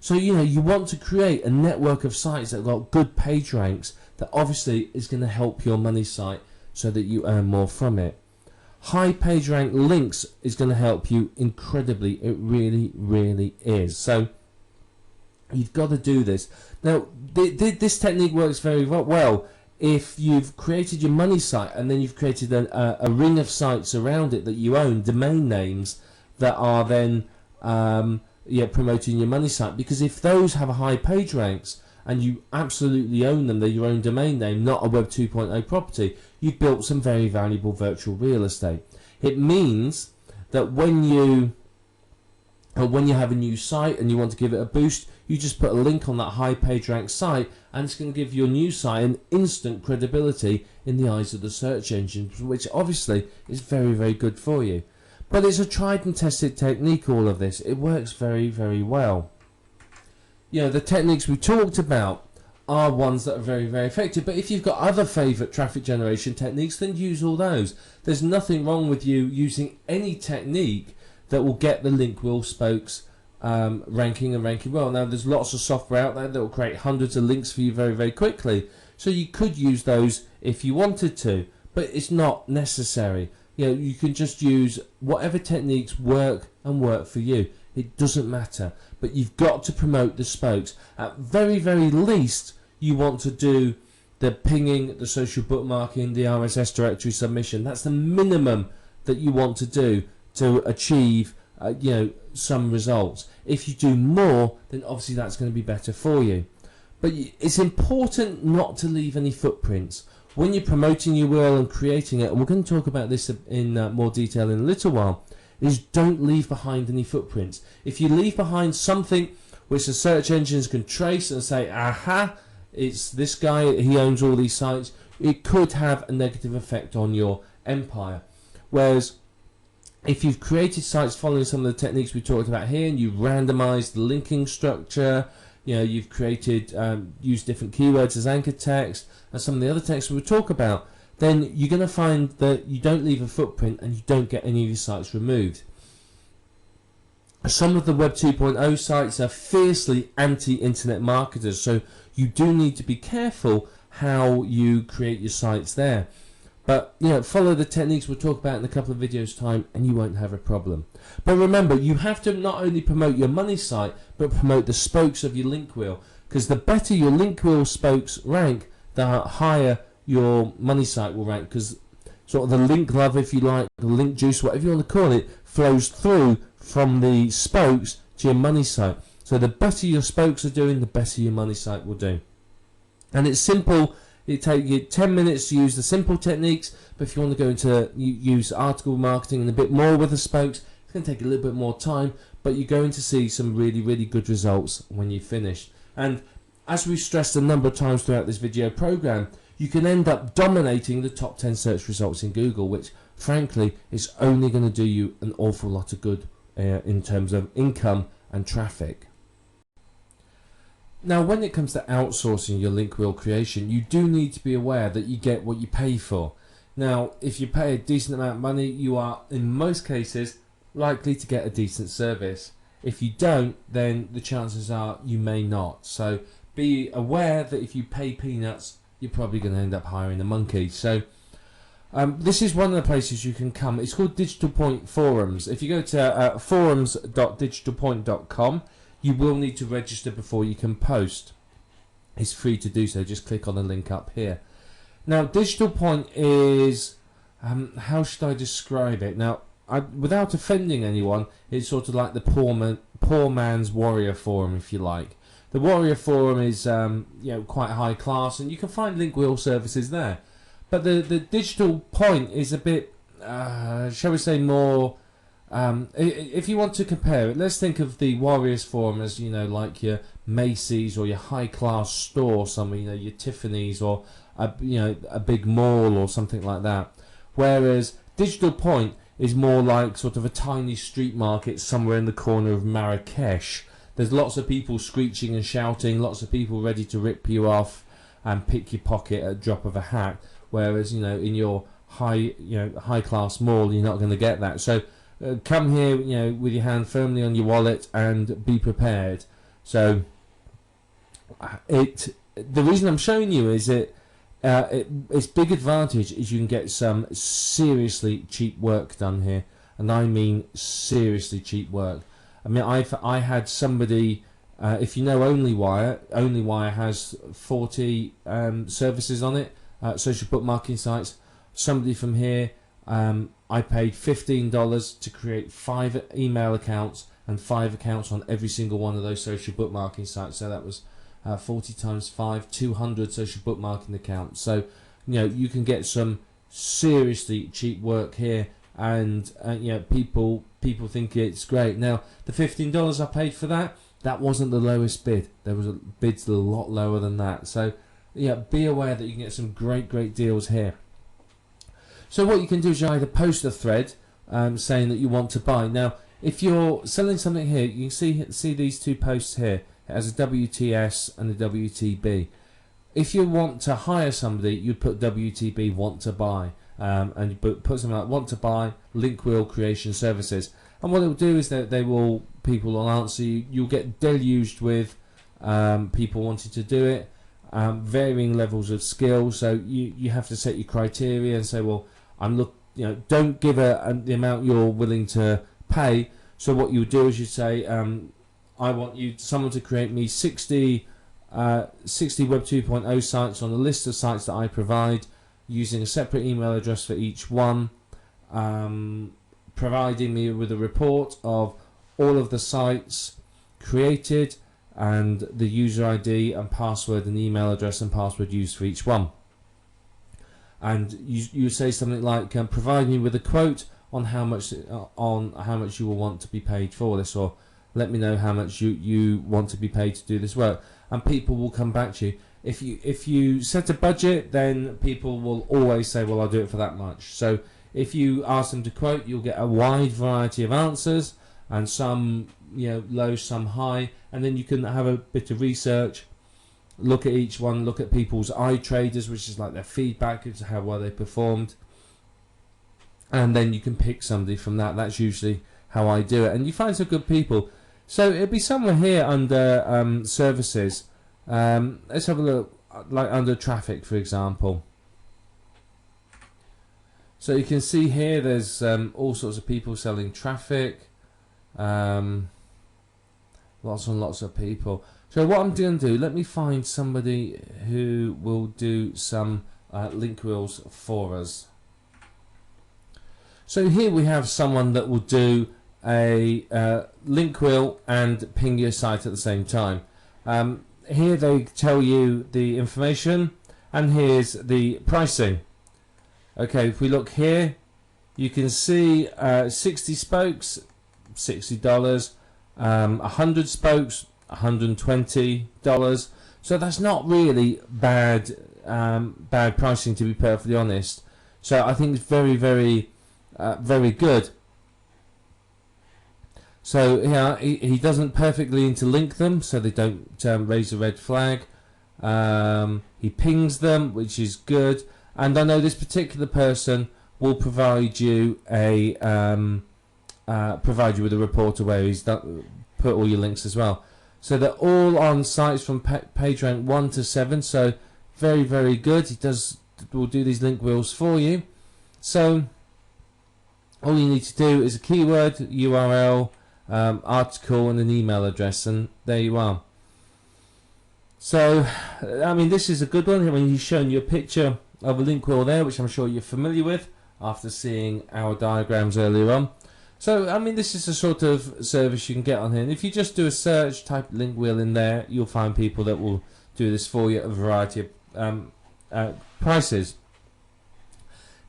So you want to create a network of sites that have got good page ranks that obviously is going to help your money site so that you earn more from it. High page rank links is going to help you incredibly. It really, really is. So you've got to do this. Now, this technique works very well if you've created your money site and then you've created a ring of sites around it that you own, domain names that are then promoting your money site. Because if those have a high page ranks and you absolutely own them, they're your own domain name, not a Web 2.0 property, you've built some very valuable virtual real estate. It means that when you have a new site and you want to give it a boost, you just put a link on that high page rank site, and it's going to give your new site an instant credibility in the eyes of the search engines, which obviously is very, very good for you. But it's a tried and tested technique, all of this. It works very, very well. The techniques we talked about are ones that are very, very effective. But if you've got other favourite traffic generation techniques, then use all those. There's nothing wrong with you using any technique that will get the link wheel spokes ranking well. Now, there's lots of software out there that will create hundreds of links for you very, very quickly. So you could use those if you wanted to, but it's not necessary. You can just use whatever techniques work for you. It doesn't matter. But you've got to promote the spokes. At very, very least, you want to do the pinging, the social bookmarking, the RSS directory submission. That's the minimum that you want to do to achieve some results. If you do more, then obviously that's going to be better for you. But it's important not to leave any footprints when you're promoting your wheel and creating it. And we're going to talk about this in more detail in a little while. Is don't leave behind any footprints. If you leave behind something which the search engines can trace and say, aha, it's this guy, he owns all these sites, it could have a negative effect on your empire. Whereas if you've created sites following some of the techniques we talked about here, and you've randomized the linking structure, you've created, used different keywords as anchor text, and some of the other texts we'll talk about, then you're going to find that you don't leave a footprint and you don't get any of your sites removed. Some of the Web 2.0 sites are fiercely anti-internet marketers, so you do need to be careful how you create your sites there. But follow the techniques we'll talk about in a couple of videos time and you won't have a problem. But remember, you have to not only promote your money site, but promote the spokes of your link wheel, because the better your link wheel spokes rank, the higher your money site will rank, because sort of the link love, if you like, the link juice, whatever you want to call it, flows through from the spokes to your money site. So the better your spokes are doing, the better your money site will do. And it's simple. It takes you 10 minutes to use the simple techniques, but if you want to go into use article marketing and a bit more with the spokes, it's going to take a little bit more time, but you're going to see some really, really good results when you finish. And as we've stressed a number of times throughout this video program, you can end up dominating the top 10 search results in Google, which frankly is only going to do you an awful lot of good in terms of income and traffic. Now, when it comes to outsourcing your link wheel creation, you do need to be aware that you get what you pay for. Now, if you pay a decent amount of money, you are in most cases likely to get a decent service. If you don't, then the chances are you may not. So be aware that if you pay peanuts, you're probably going to end up hiring a monkey. So this is one of the places you can come. It's called Digital Point Forums. If you go to forums.digitalpoint.com, you will need to register before you can post. It's free to do so. Just click on the link up here. Now, Digital Point is, how should I describe it? Now, without offending anyone, it's sort of like the poor man's Warrior Forum, if you like. The Warrior Forum is quite high class, and you can find link wheel services there. But the Digital Point is a bit, shall we say, more. If you want to compare it, let's think of the Warriors Forum as, like your Macy's or your high class store somewhere, your Tiffany's or a big mall or something like that. Whereas Digital Point is more like sort of a tiny street market somewhere in the corner of Marrakesh. There's lots of people screeching and shouting, lots of people ready to rip you off and pick your pocket at a drop of a hat. Whereas, in your high class mall, you're not going to get that. So come here, with your hand firmly on your wallet and be prepared. So the reason I'm showing you is its big advantage is you can get some seriously cheap work done here, and I mean seriously cheap work. I mean, I had somebody, if you know OnlyWire has 40 services on it, social bookmarking sites. Somebody from here, I paid $15 to create 5 email accounts and 5 accounts on every single one of those social bookmarking sites. So that was 40 times 5, 200 social bookmarking accounts. So you can get some seriously cheap work here, and people think it's great. Now the $15 I paid for that wasn't the lowest bid. There was bids a lot lower than that. So be aware that you can get some great deals here. So what you can do is you either post a thread saying that you want to buy. Now, if you're selling something here, you can see these 2 posts here. It has a WTS and a WTB. If you want to hire somebody, you'd put WTB want to buy, and you put something like want to buy link wheel creation services. And what it will do is that people will answer you. You'll get deluged with people wanting to do it. Varying levels of skill, so you have to set your criteria and say, well, don't give the amount you're willing to pay. So what you do is you say, I want someone to create me 60 Web 2.0 sites on a list of sites that I provide, using a separate email address for each one, providing me with a report of all of the sites created, and the user ID and password and email address and password used for each one. And you say something like, provide me with a quote on how much you will want to be paid for this, or let me know how much you want to be paid to do this work. And people will come back to you. If you set a budget, then people will always say, well, I'll do it for that much. So if you ask them to quote, you'll get a wide variety of answers, and some low, some high, and then you can have a bit of research, look at each one, look at people's iTraders, which is like their feedback as to how well they performed, and then you can pick somebody from that. That's usually how I do it, and you find some good people. So it'll be somewhere here under services. Let's have a look, like under traffic, for example. So you can see here there's all sorts of people selling traffic. Lots and lots of people. So what I'm going to do, let me find somebody who will do some link wheels for us. So here we have someone that will do a link wheel and ping your site at the same time. Here they tell you the information, and here's the pricing. Okay, if we look here, you can see 60 spokes, $60, 100 spokes, $120. So that's not really bad pricing, to be perfectly honest. So I think it's very very good. So he doesn't perfectly interlink them, so they don't raise a red flag. He pings them, which is good. And I know this particular person will provide you a with a reporter where he's put all your links as well. So they're all on sites from PageRank 1 to 7. So very, very good. Will do these link wheels for you. So all you need to do is a keyword, URL, article, and an email address, and there you are. So, I mean, this is a good one. I mean, he's shown you a picture of a link wheel there, which I'm sure you're familiar with after seeing our diagrams earlier on. So, I mean, this is the sort of service you can get on here. And if you just do a search, type link wheel in there, you'll find people that will do this for you at a variety of prices.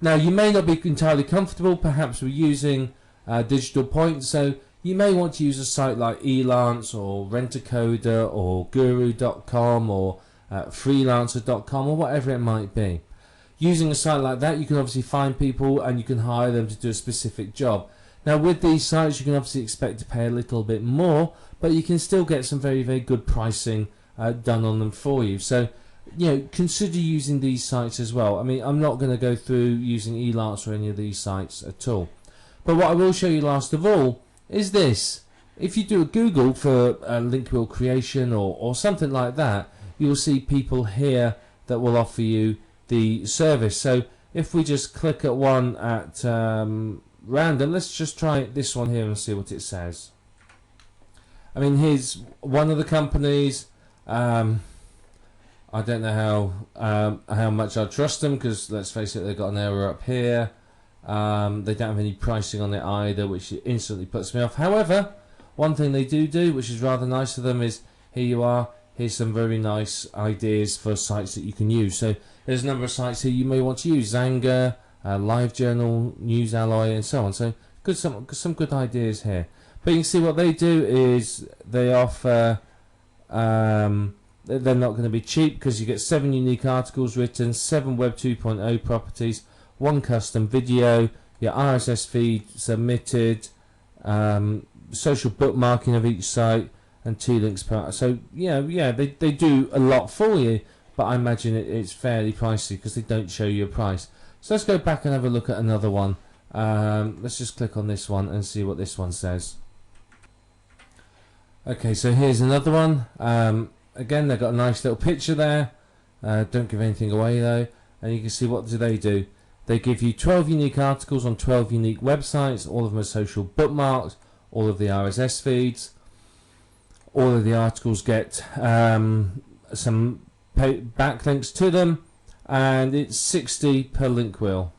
Now, you may not be entirely comfortable, perhaps, with using Digital Point. So, you may want to use a site like Elance or Rent-A-Coder or Guru.com or Freelancer.com or whatever it might be. Using a site like that, you can obviously find people and you can hire them to do a specific job. Now, with these sites, you can obviously expect to pay a little bit more, but you can still get some very, very good pricing done on them for you. So, consider using these sites as well. I mean, I'm not going to go through using Elance or any of these sites at all. But what I will show you last of all is this. If you do a Google for link wheel creation or something like that, you'll see people here that will offer you the service. So if we just click at one at random, let's just try this one here and see what it says. I mean, here's one of the companies. I don't know how much I trust them, because let's face it, they've got an error up here. They don't have any pricing on it either, which instantly puts me off. However, one thing they do, which is rather nice of them, is here you are. Here's some very nice ideas for sites that you can use. So there's a number of sites here you may want to use: Xanga, LiveJournal, NewsAlloy, and so on. So some good ideas here. But you can see what they do is they offer. They're not going to be cheap, because you get 7 unique articles written, 7 Web 2.0 properties, 1 custom video, your RSS feed submitted, social bookmarking of each site, and 2 links per. So they do a lot for you, but I imagine it's fairly pricey because they don't show you a price. So let's go back and have a look at another one. Let's just click on this one and see what this one says. Okay, so here's another one. Again, they've got a nice little picture there. Don't give anything away though. And you can see, what do? They give you 12 unique articles on 12 unique websites. All of them are social bookmarks. All of the RSS feeds. All of the articles get some backlinks to them. And it's 60 per link wheel.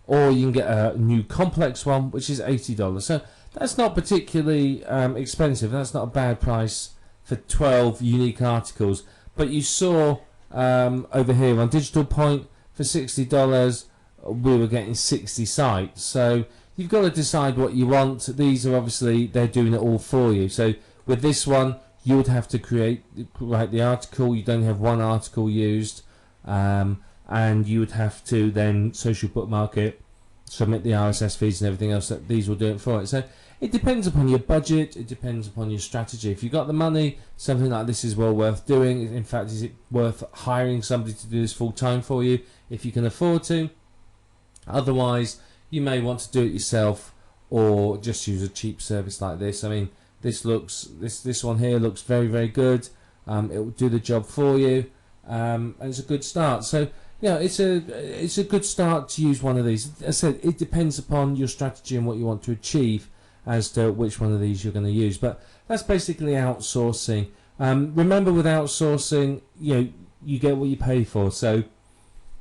Or you can get a new complex one, which is $80. So that's not particularly expensive. That's not a bad price for 12 unique articles. But you saw over here on Digital Point, for $60 we were getting 60 sites. So you've got to decide what you want. These are obviously, they're doing it all for you. So with this one, you would have to write the article. You don't have one article used, and you would have to then social bookmark it, submit the RSS feeds and everything else. That these will do it for it. So it depends upon your budget. It depends upon your strategy. If you've got the money, something like this is well worth doing. In fact, is it worth hiring somebody to do this full time for you if you can afford to? Otherwise, you may want to do it yourself, or just use a cheap service like this. I mean, this one here looks very, very good. It will do the job for you, and it's a good start. So yeah, it's a good start to use one of these. As I said, it depends upon your strategy and what you want to achieve as to which one of these you're going to use. But that's basically outsourcing. Remember, with outsourcing, you get what you pay for. So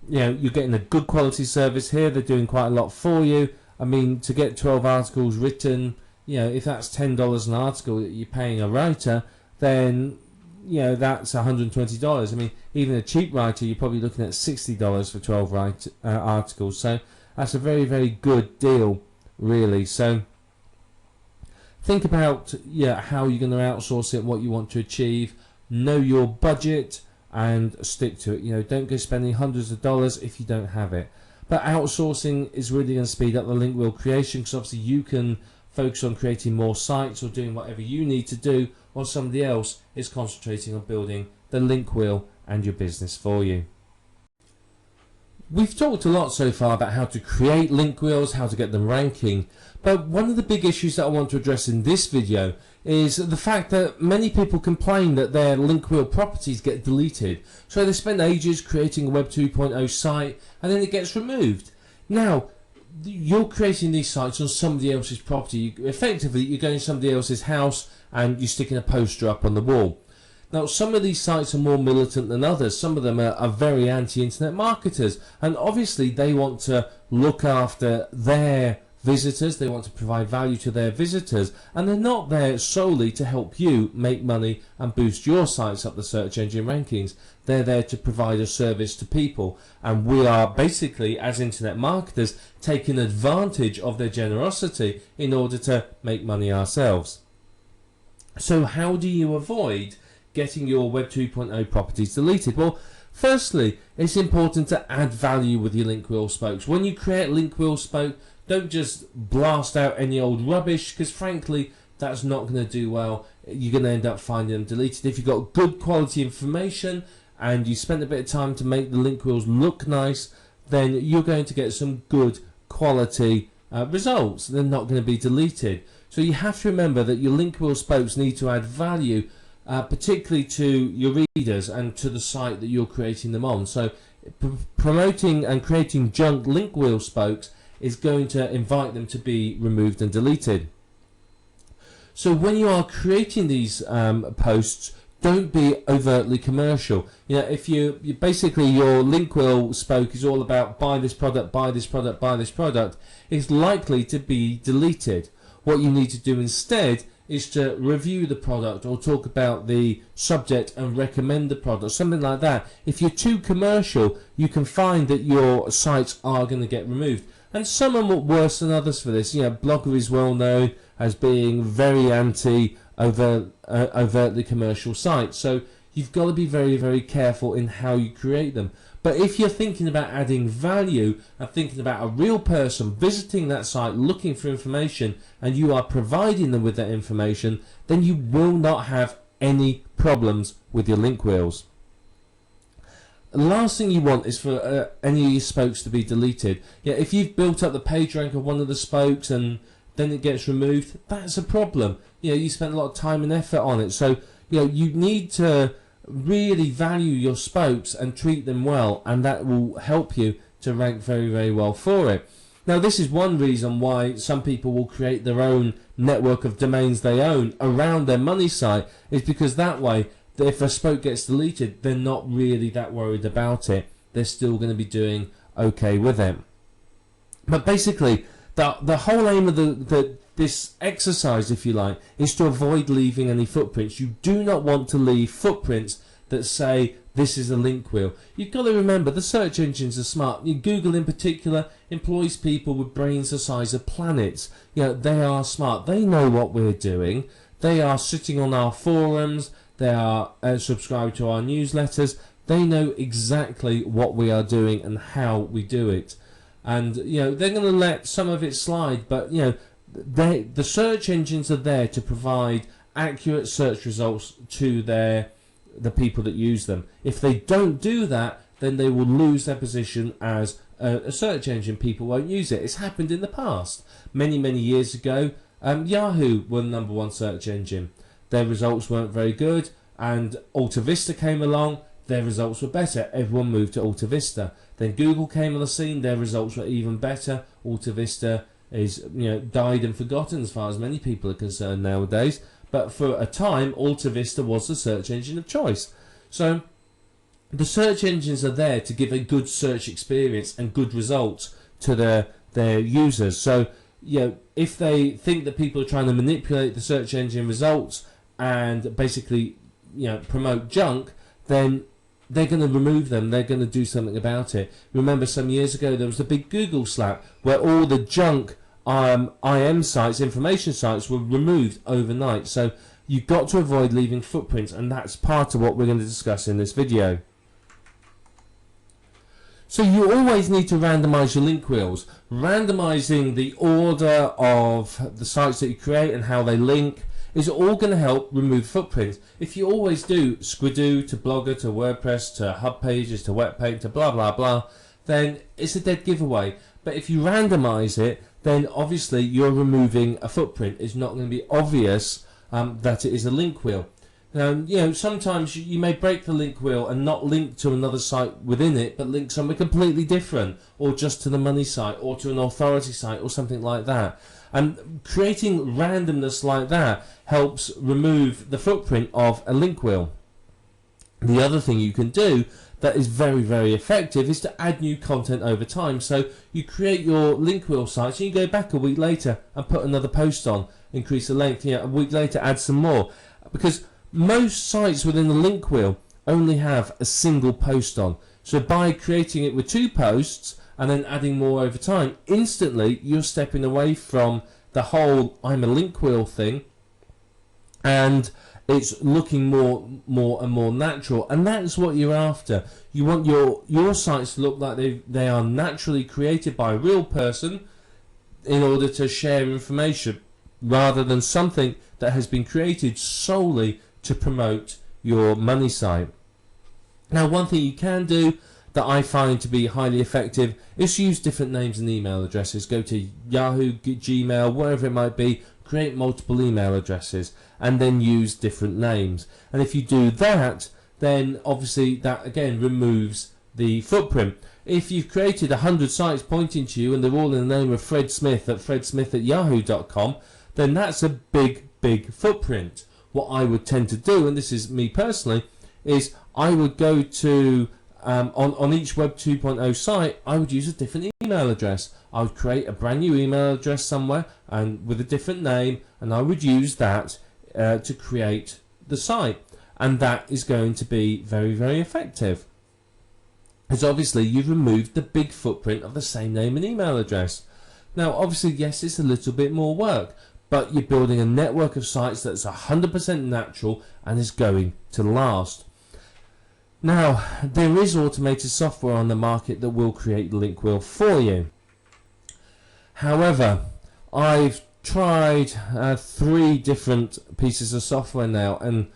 you're getting a good quality service here. They're doing quite a lot for you. I mean, to get 12 articles written, if that's $10 an article that you're paying a writer, then that's $120. I mean, even a cheap writer, you're probably looking at $60 for 12 articles. So that's a very, very good deal, really. So think about how you're going to outsource it, what you want to achieve. Know your budget and stick to it. Don't go spending hundreds of dollars if you don't have it. But outsourcing is really going to speed up the link wheel creation, because obviously you can focus on creating more sites or doing whatever you need to do, while somebody else is concentrating on building the link wheel and your business for you. We've talked a lot so far about how to create link wheels, how to get them ranking, but one of the big issues that I want to address in this video is the fact that many people complain that their link wheel properties get deleted. So they spend ages creating a Web 2.0 site and then it gets removed. Now, you're creating these sites on somebody else's property. Effectively, you're going to somebody else's house and you're sticking a poster up on the wall. Now, some of these sites are more militant than others. Some of them are very anti-internet marketers, and obviously they want to look after their visitors, they want to provide value to their visitors, and they're not there solely to help you make money and boost your sites up the search engine rankings. They're there to provide a service to people, and we are basically, as internet marketers, taking advantage of their generosity in order to make money ourselves. So how do you avoid getting your Web 2.0 properties deleted? Well, firstly, it's important to add value with your link wheel spokes. When you create link wheel spoke, don't just blast out any old rubbish, because frankly that's not going to do well. You're going to end up finding them deleted. If you've got good quality information and you spend a bit of time to make the link wheels look nice, then you're going to get some good quality results. They're not going to be deleted. So you have to remember that your link wheel spokes need to add value, particularly to your readers and to the site that you're creating them on. So promoting and creating junk link wheel spokes is going to invite them to be removed and deleted. So when you are creating these posts, don't be overtly commercial. You know, if you basically your link wheel spoke is all about buy this product, buy this product, buy this product, it's likely to be deleted. What you need to do instead is to review the product or talk about the subject and recommend the product, something like that. If you're too commercial, you can find that your sites are going to get removed. And some are worse than others for this. You know, Blogger is well known as being very overtly commercial sites. So you've got to be very, very careful in how you create them. But if you're thinking about adding value and thinking about a real person visiting that site looking for information and you are providing them with that information, then you will not have any problems with your link wheels. The last thing you want is for any of your spokes to be deleted. Yeah, if you've built up the page rank of one of the spokes and then it gets removed, that's a problem. You know, you spent a lot of time and effort on it. So, you know, you need to really value your spokes and treat them well, and that will help you to rank very, very well for it. Now, this is one reason why some people will create their own network of domains they own around their money site, is because that way, if a spoke gets deleted, they're not really that worried about it. They're still going to be doing okay with it. But basically, the whole aim of this exercise, if you like, is to avoid leaving any footprints. You do not want to leave footprints that say this is a link wheel. You've got to remember the search engines are smart. Google in particular employs people with brains the size of planets. You know, they are smart. They know what we're doing. They are sitting on our forums. They are subscribed to our newsletters. They know exactly what we are doing and how we do it. And you know, they're going to let some of it slide, but you know, the search engines are there to provide accurate search results to the people that use them. If they don't do that, then they will lose their position as a search engine. People won't use it. It's happened in the past. Many years ago, Yahoo were the #1 search engine. Their results weren't very good, and AltaVista came along. Their results were better. Everyone moved to AltaVista. Then Google came on the scene. Their results were even better. AltaVista is, you know, died and forgotten as far as many people are concerned nowadays. But for a time, AltaVista was the search engine of choice. So the search engines are there to give a good search experience and good results to their users. So, you know, if they think that people are trying to manipulate the search engine results and basically, you know, promote junk, then they're going to remove them. They're going to do something about it. Remember, some years ago there was a big Google slap where all the junk IM sites, information sites, were removed overnight. So you've got to avoid leaving footprints, and that's part of what we're going to discuss in this video. So you always need to randomize your link wheels. Randomizing the order of the sites that you create and how they link is all going to help remove footprints. If you always do Squidoo to Blogger to WordPress to Hub Pages to Webpack to blah blah blah, then it's a dead giveaway. But if you randomize it, then obviously you're removing a footprint. It's not going to be obvious that it is a link wheel. Sometimes you may break the link wheel and not link to another site within it, but link somewhere completely different, or just to the money site, or to an authority site, or something like that. And creating randomness like that helps remove the footprint of a link wheel. The other thing you can do that is very, very effective is to add new content over time. So you create your link wheel sites and you go back a week later and put another post on, increase the length, a week later add some more. Because most sites within the link wheel only have a single post on. So by creating it with 2 posts and then adding more over time, instantly you're stepping away from the whole I'm a link wheel thing, and it's looking more and more natural, and that's what you're after. You want your sites to look like they are naturally created by a real person in order to share information, rather than something that has been created solely to promote your money site. Now, one thing you can do that I find to be highly effective is use different names and email addresses. Go to Yahoo, Gmail, wherever it might be, create multiple email addresses and then use different names. And if you do that, then obviously that again removes the footprint. If you've created 100 sites pointing to you and they're all in the name of Fred Smith at fredsmith@yahoo.com, then that's a big footprint. What I would tend to do, and this is me personally, is I would go to on each Web 2.0 site, I would use a different email address. I would create a brand new email address somewhere and with a different name, and I would use that to create the site, and that is going to be very, very effective, because obviously you've removed the big footprint of the same name and email address. Now obviously, yes, it's a little bit more work, but you're building a network of sites that's 100% natural and is going to last. Now, there is automated software on the market that will create the link wheel for you. However, I've tried 3 different pieces of software now, and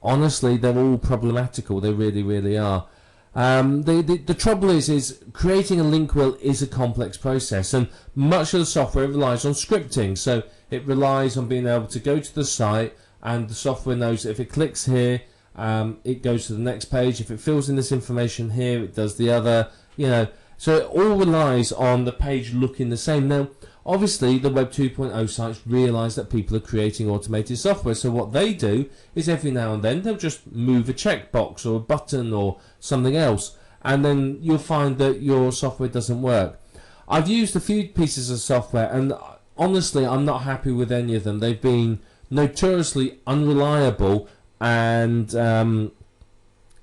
honestly, they're all problematical. They really, really are. The trouble is creating a link wheel is a complex process, and much of the software relies on scripting. So it relies on being able to go to the site, and the software knows that if it clicks here, it goes to the next page. If it fills in this information here, it does the other. So it all relies on the page looking the same. Now, obviously, the Web 2.0 sites realise that people are creating automated software. So what they do is every now and then they'll just move a checkbox or a button or something else, and then you'll find that your software doesn't work. I've used a few pieces of software, and honestly, I'm not happy with any of them. They've been notoriously unreliable and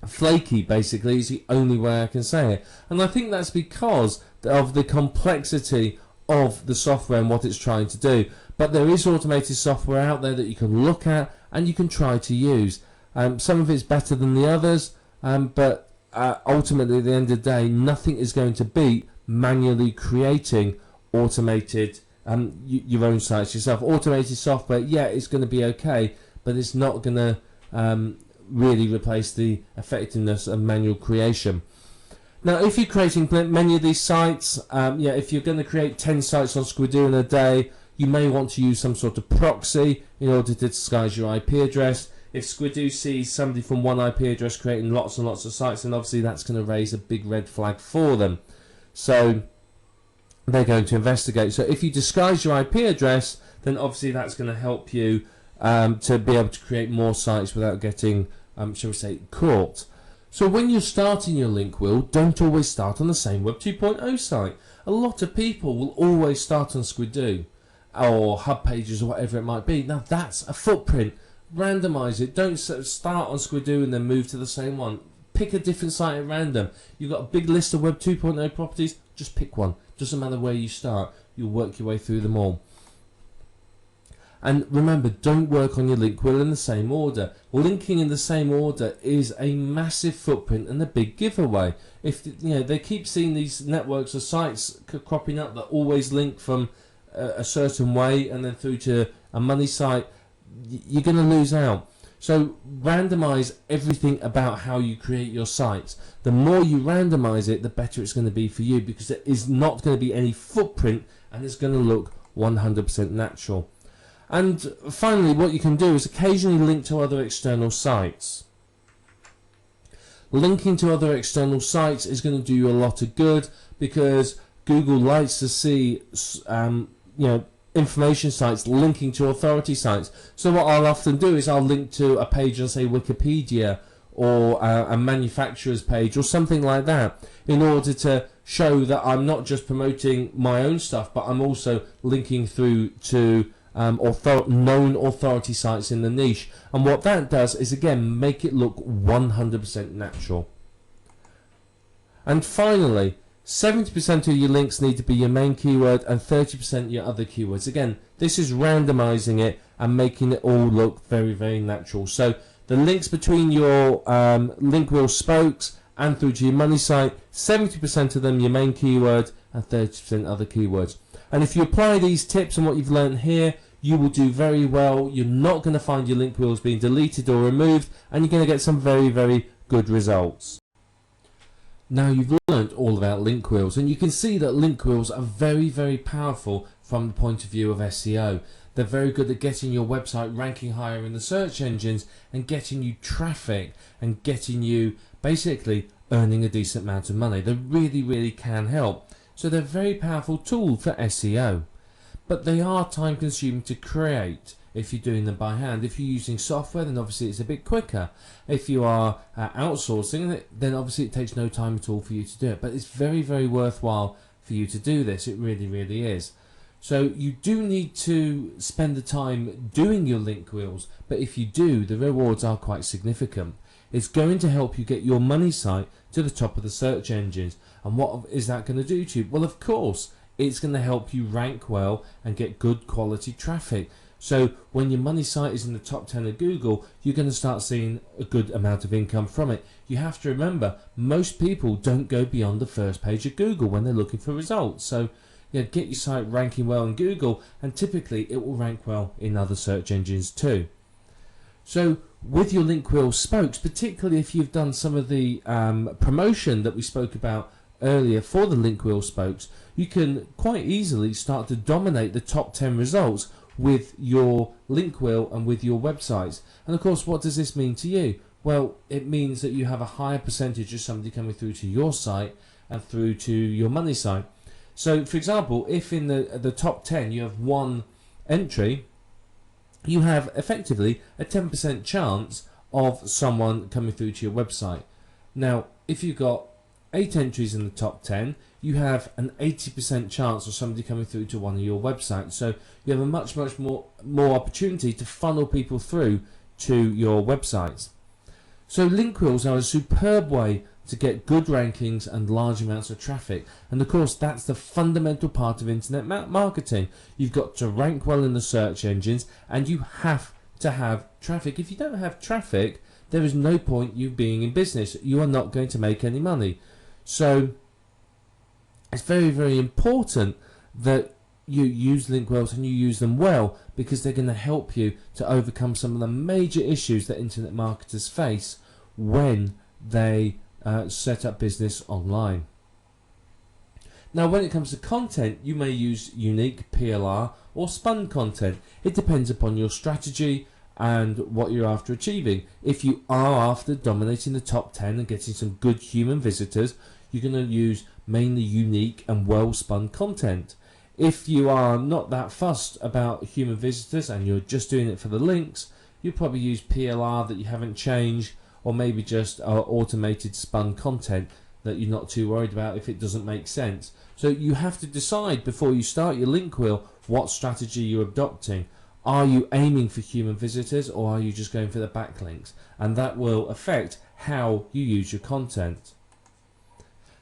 flaky, basically, is the only way I can say it. And I think that's because of the complexity of the software and what it's trying to do. But there is automated software out there that you can look at and you can try to use. Some of it's better than the others, but ultimately, at the end of the day, nothing is going to beat manually creating automated your own sites yourself. Automated software, yeah, it's going to be okay, but it's not going to really replace the effectiveness of manual creation. Now, if you're creating many of these sites, if you're going to create 10 sites on Squidoo in a day, you may want to use some sort of proxy in order to disguise your IP address. If Squidoo sees somebody from one IP address creating lots and lots of sites, then obviously that's going to raise a big red flag for them. So they're going to investigate. So if you disguise your IP address, then obviously that's going to help you to be able to create more sites without getting, shall we say, caught. So when you're starting your link wheel, don't always start on the same Web 2.0 site. A lot of people will always start on Squidoo or Hub Pages or whatever it might be. Now that's a footprint. Randomize it. Don't start on Squidoo and then move to the same one. Pick a different site at random. You've got a big list of Web 2.0 properties, just pick one. Doesn't matter where you start, you'll work your way through them all. And remember, don't work on your link wheel in the same order. Linking in the same order is a massive footprint and a big giveaway. If they keep seeing these networks of sites cropping up that always link from a certain way and then through to a money site, you're going to lose out. So randomize everything about how you create your sites. The more you randomize it, the better it's going to be for you, because there is not going to be any footprint and it's going to look 100% natural. And finally, what you can do is occasionally link to other external sites. Linking to other external sites is going to do you a lot of good, because Google likes to see information sites linking to authority sites. So what I'll often do is I'll link to a page on, say, Wikipedia, or a manufacturer's page or something like that, in order to show that I'm not just promoting my own stuff, but I'm also linking through to known authority sites in the niche. And what that does is, again, make it look 100% natural. And finally, 70% of your links need to be your main keyword and 30% your other keywords. Again, this is randomizing it and making it all look very, very natural. So the links between your link wheel spokes and through to your money site, 70% of them your main keyword and 30% other keywords. And if you apply these tips and what you've learned here, you will do very well. You're not going to find your link wheels being deleted or removed, and you're going to get some very, very good results. Now you've learned all about link wheels, and you can see that link wheels are very, very powerful from the point of view of SEO. They're very good at getting your website ranking higher in the search engines and getting you traffic and getting you basically earning a decent amount of money. They really, really can help. So they're a very powerful tool for SEO. But they are time consuming to create if you're doing them by hand. If you're using software, then obviously it's a bit quicker. If you are outsourcing it, then obviously it takes no time at all for you to do it. But it's very, very worthwhile for you to do this. It really, really is. So you do need to spend the time doing your link wheels, but if you do, the rewards are quite significant. It's going to help you get your money site to the top of the search engines. And what is that going to do to you? Well, of course, it's going to help you rank well and get good quality traffic. So when your money site is in the top 10 of Google, you're going to start seeing a good amount of income from it. You have to remember, most people don't go beyond the first page of Google when they're looking for results. So get your site ranking well in Google, and typically it will rank well in other search engines too. So with your link wheel spokes, particularly if you've done some of the promotion that we spoke about earlier for the link wheel spokes, you can quite easily start to dominate the top 10 results with your link wheel and with your websites. And of course, what does this mean to you? Well, it means that you have a higher percentage of somebody coming through to your site and through to your money site. So for example, if in the top 10 you have one entry, you have effectively a 10% chance of someone coming through to your website. Now, if you've got 8 entries in the top 10, you have an 80% chance of somebody coming through to one of your websites. So you have a much more opportunity to funnel people through to your websites. So link wheels are a superb way to get good rankings and large amounts of traffic. And of course, that's the fundamental part of internet marketing. You've got to rank well in the search engines, and you have to have traffic. If you don't have traffic, there is no point you being in business. You are not going to make any money. So it's very, very important that you use link wheels and you use them well, because they're going to help you to overcome some of the major issues that internet marketers face when they set up business online. Now, when it comes to content, you may use unique, PLR or spun content. It depends upon your strategy and what you're after achieving. If you are after dominating the top 10 and getting some good human visitors, you're going to use mainly unique and well spun content. If you are not that fussed about human visitors and you're just doing it for the links, you'll probably use PLR that you haven't changed, or maybe just automated spun content that you're not too worried about if it doesn't make sense. So you have to decide before you start your link wheel what strategy you're adopting. Are you aiming for human visitors, or are you just going for the backlinks? And that will affect how you use your content.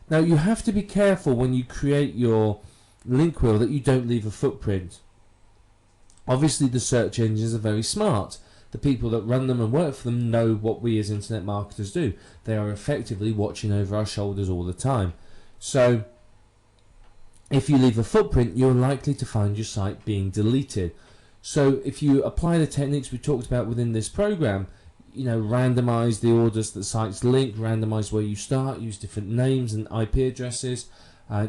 Now, you have to be careful when you create your link wheel that you don't leave a footprint. Obviously, the search engines are very smart. The people that run them and work for them know what we as internet marketers do. They are effectively watching over our shoulders all the time. So if you leave a footprint, you're likely to find your site being deleted. So if you apply the techniques we talked about within this program, randomize the orders that sites link, randomize where you start, use different names and IP addresses,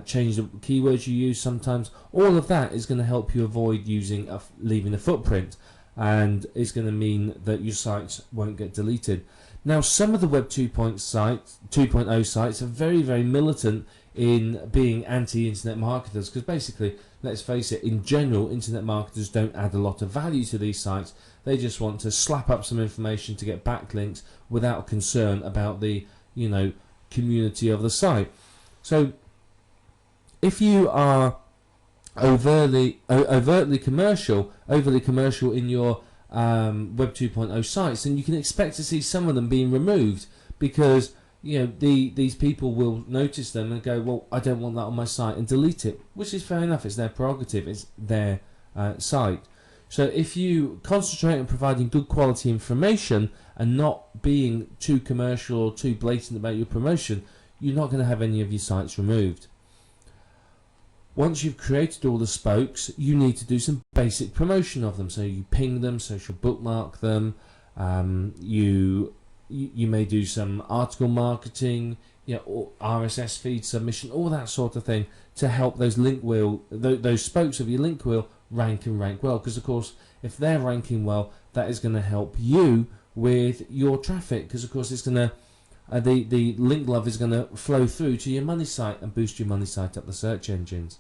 change the keywords you use sometimes. All of that is going to help you avoid leaving a footprint, and it's going to mean that your sites won't get deleted. Now, some of the Web 2.0 sites are very, very militant in being anti-internet marketers, because basically, let's face it, in general, internet marketers don't add a lot of value to these sites. They just want to slap up some information to get backlinks without concern about the community of the site. So if you are overtly commercial in your Web 2.0 sites, then you can expect to see some of them being removed, because these people will notice them and go, well, I don't want that on my site, and delete it, which is fair enough. It's their prerogative, it's their site. So if you concentrate on providing good quality information and not being too commercial or too blatant about your promotion, you're not going to have any of your sites removed. Once you've created all the spokes, you need to do some basic promotion of them. So you ping them, social bookmark them, you may do some article marketing, or RSS feed submission, all that sort of thing, to help those those spokes of your link wheel rank well. Because of course, if they're ranking well, that is going to help you with your traffic. Because of course, it's going to the link love is going to flow through to your money site and boost your money site up the search engines.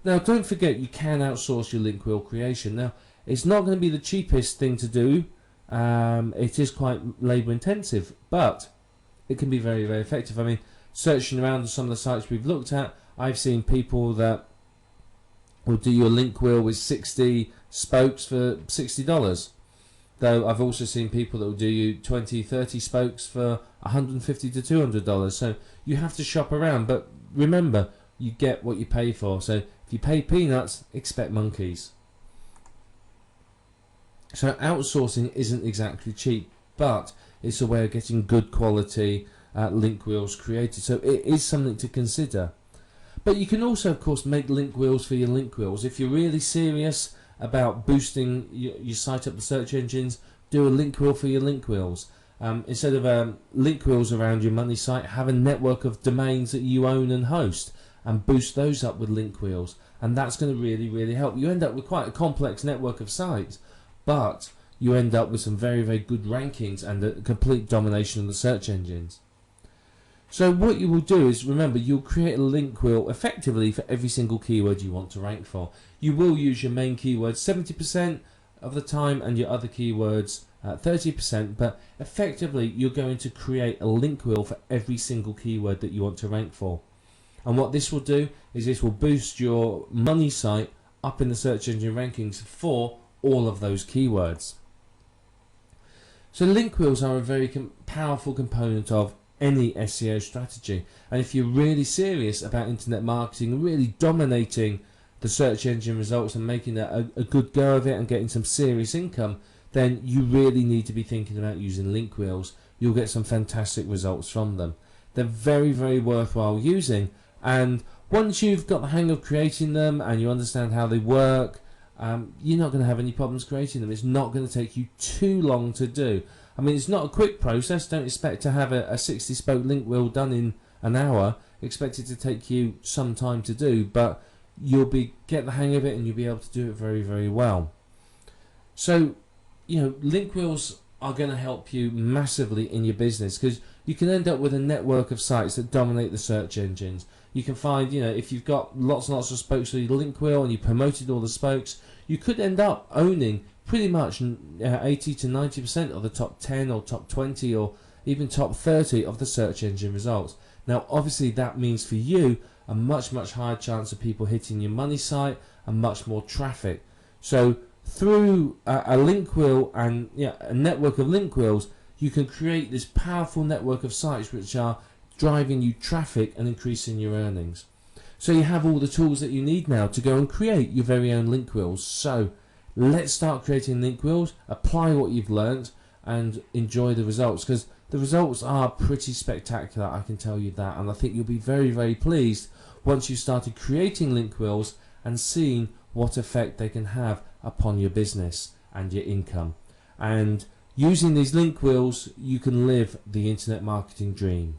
Now, don't forget, you can outsource your link wheel creation. Now, it's not going to be the cheapest thing to do. It is quite labour intensive, but it can be very, very effective. I mean, searching around on some of the sites we've looked at, I've seen people that will do your link wheel with 60 spokes for $60. Though I've also seen people that will do you 20, 30 spokes for $150 to $200. So you have to shop around, but remember, you get what you pay for. So if you pay peanuts, expect monkeys. So outsourcing isn't exactly cheap, but it's a way of getting good quality link wheels created. So it is something to consider. But you can also, of course, make link wheels for your link wheels. If you're really serious about boosting your site up the search engines, do a link wheel for your link wheels. Instead of link wheels around your money site, have a network of domains that you own and host, and boost those up with link wheels. And that's going to really, really help. You end up with quite a complex network of sites, but you end up with some very, very good rankings and a complete domination of the search engines. So what you will do is, remember, you'll create a link wheel effectively for every single keyword you want to rank for. You will use your main keywords 70% of the time and your other keywords 30%, but effectively you're going to create a link wheel for every single keyword that you want to rank for. And what this will do is this will boost your money site up in the search engine rankings for all of those keywords. So link wheels are a very powerful component of any SEO strategy, and if you're really serious about internet marketing, really dominating the search engine results and making a good go of it and getting some serious income, then you really need to be thinking about using link wheels. You'll get some fantastic results from them. They're very, very worthwhile using, and once you've got the hang of creating them and you understand how they work, you're not going to have any problems creating them. It's not going to take you too long to do. I mean, it's not a quick process. Don't expect to have a 60 spoke link wheel done in an hour. Expect it to take you some time to do, but you'll get the hang of it and you'll be able to do it very, very well. So, link wheels are going to help you massively in your business, because you can end up with a network of sites that dominate the search engines. You can find, if you've got lots and lots of spokes for your link wheel and you promoted all the spokes, you could end up owning pretty much 80 to 90% of the top 10 or top 20 or even top 30 of the search engine results. Now, obviously, that means for you a much, much higher chance of people hitting your money site and much more traffic. So through a link wheel and a network of link wheels, you can create this powerful network of sites which are driving you traffic and increasing your earnings. So you have all the tools that you need now to go and create your very own link wheels. So let's start creating link wheels, apply what you've learned, and enjoy the results, because the results are pretty spectacular, I can tell you that, and I think you'll be very, very pleased once you started creating link wheels and seeing what effect they can have upon your business and your income. And using these link wheels, you can live the internet marketing dream.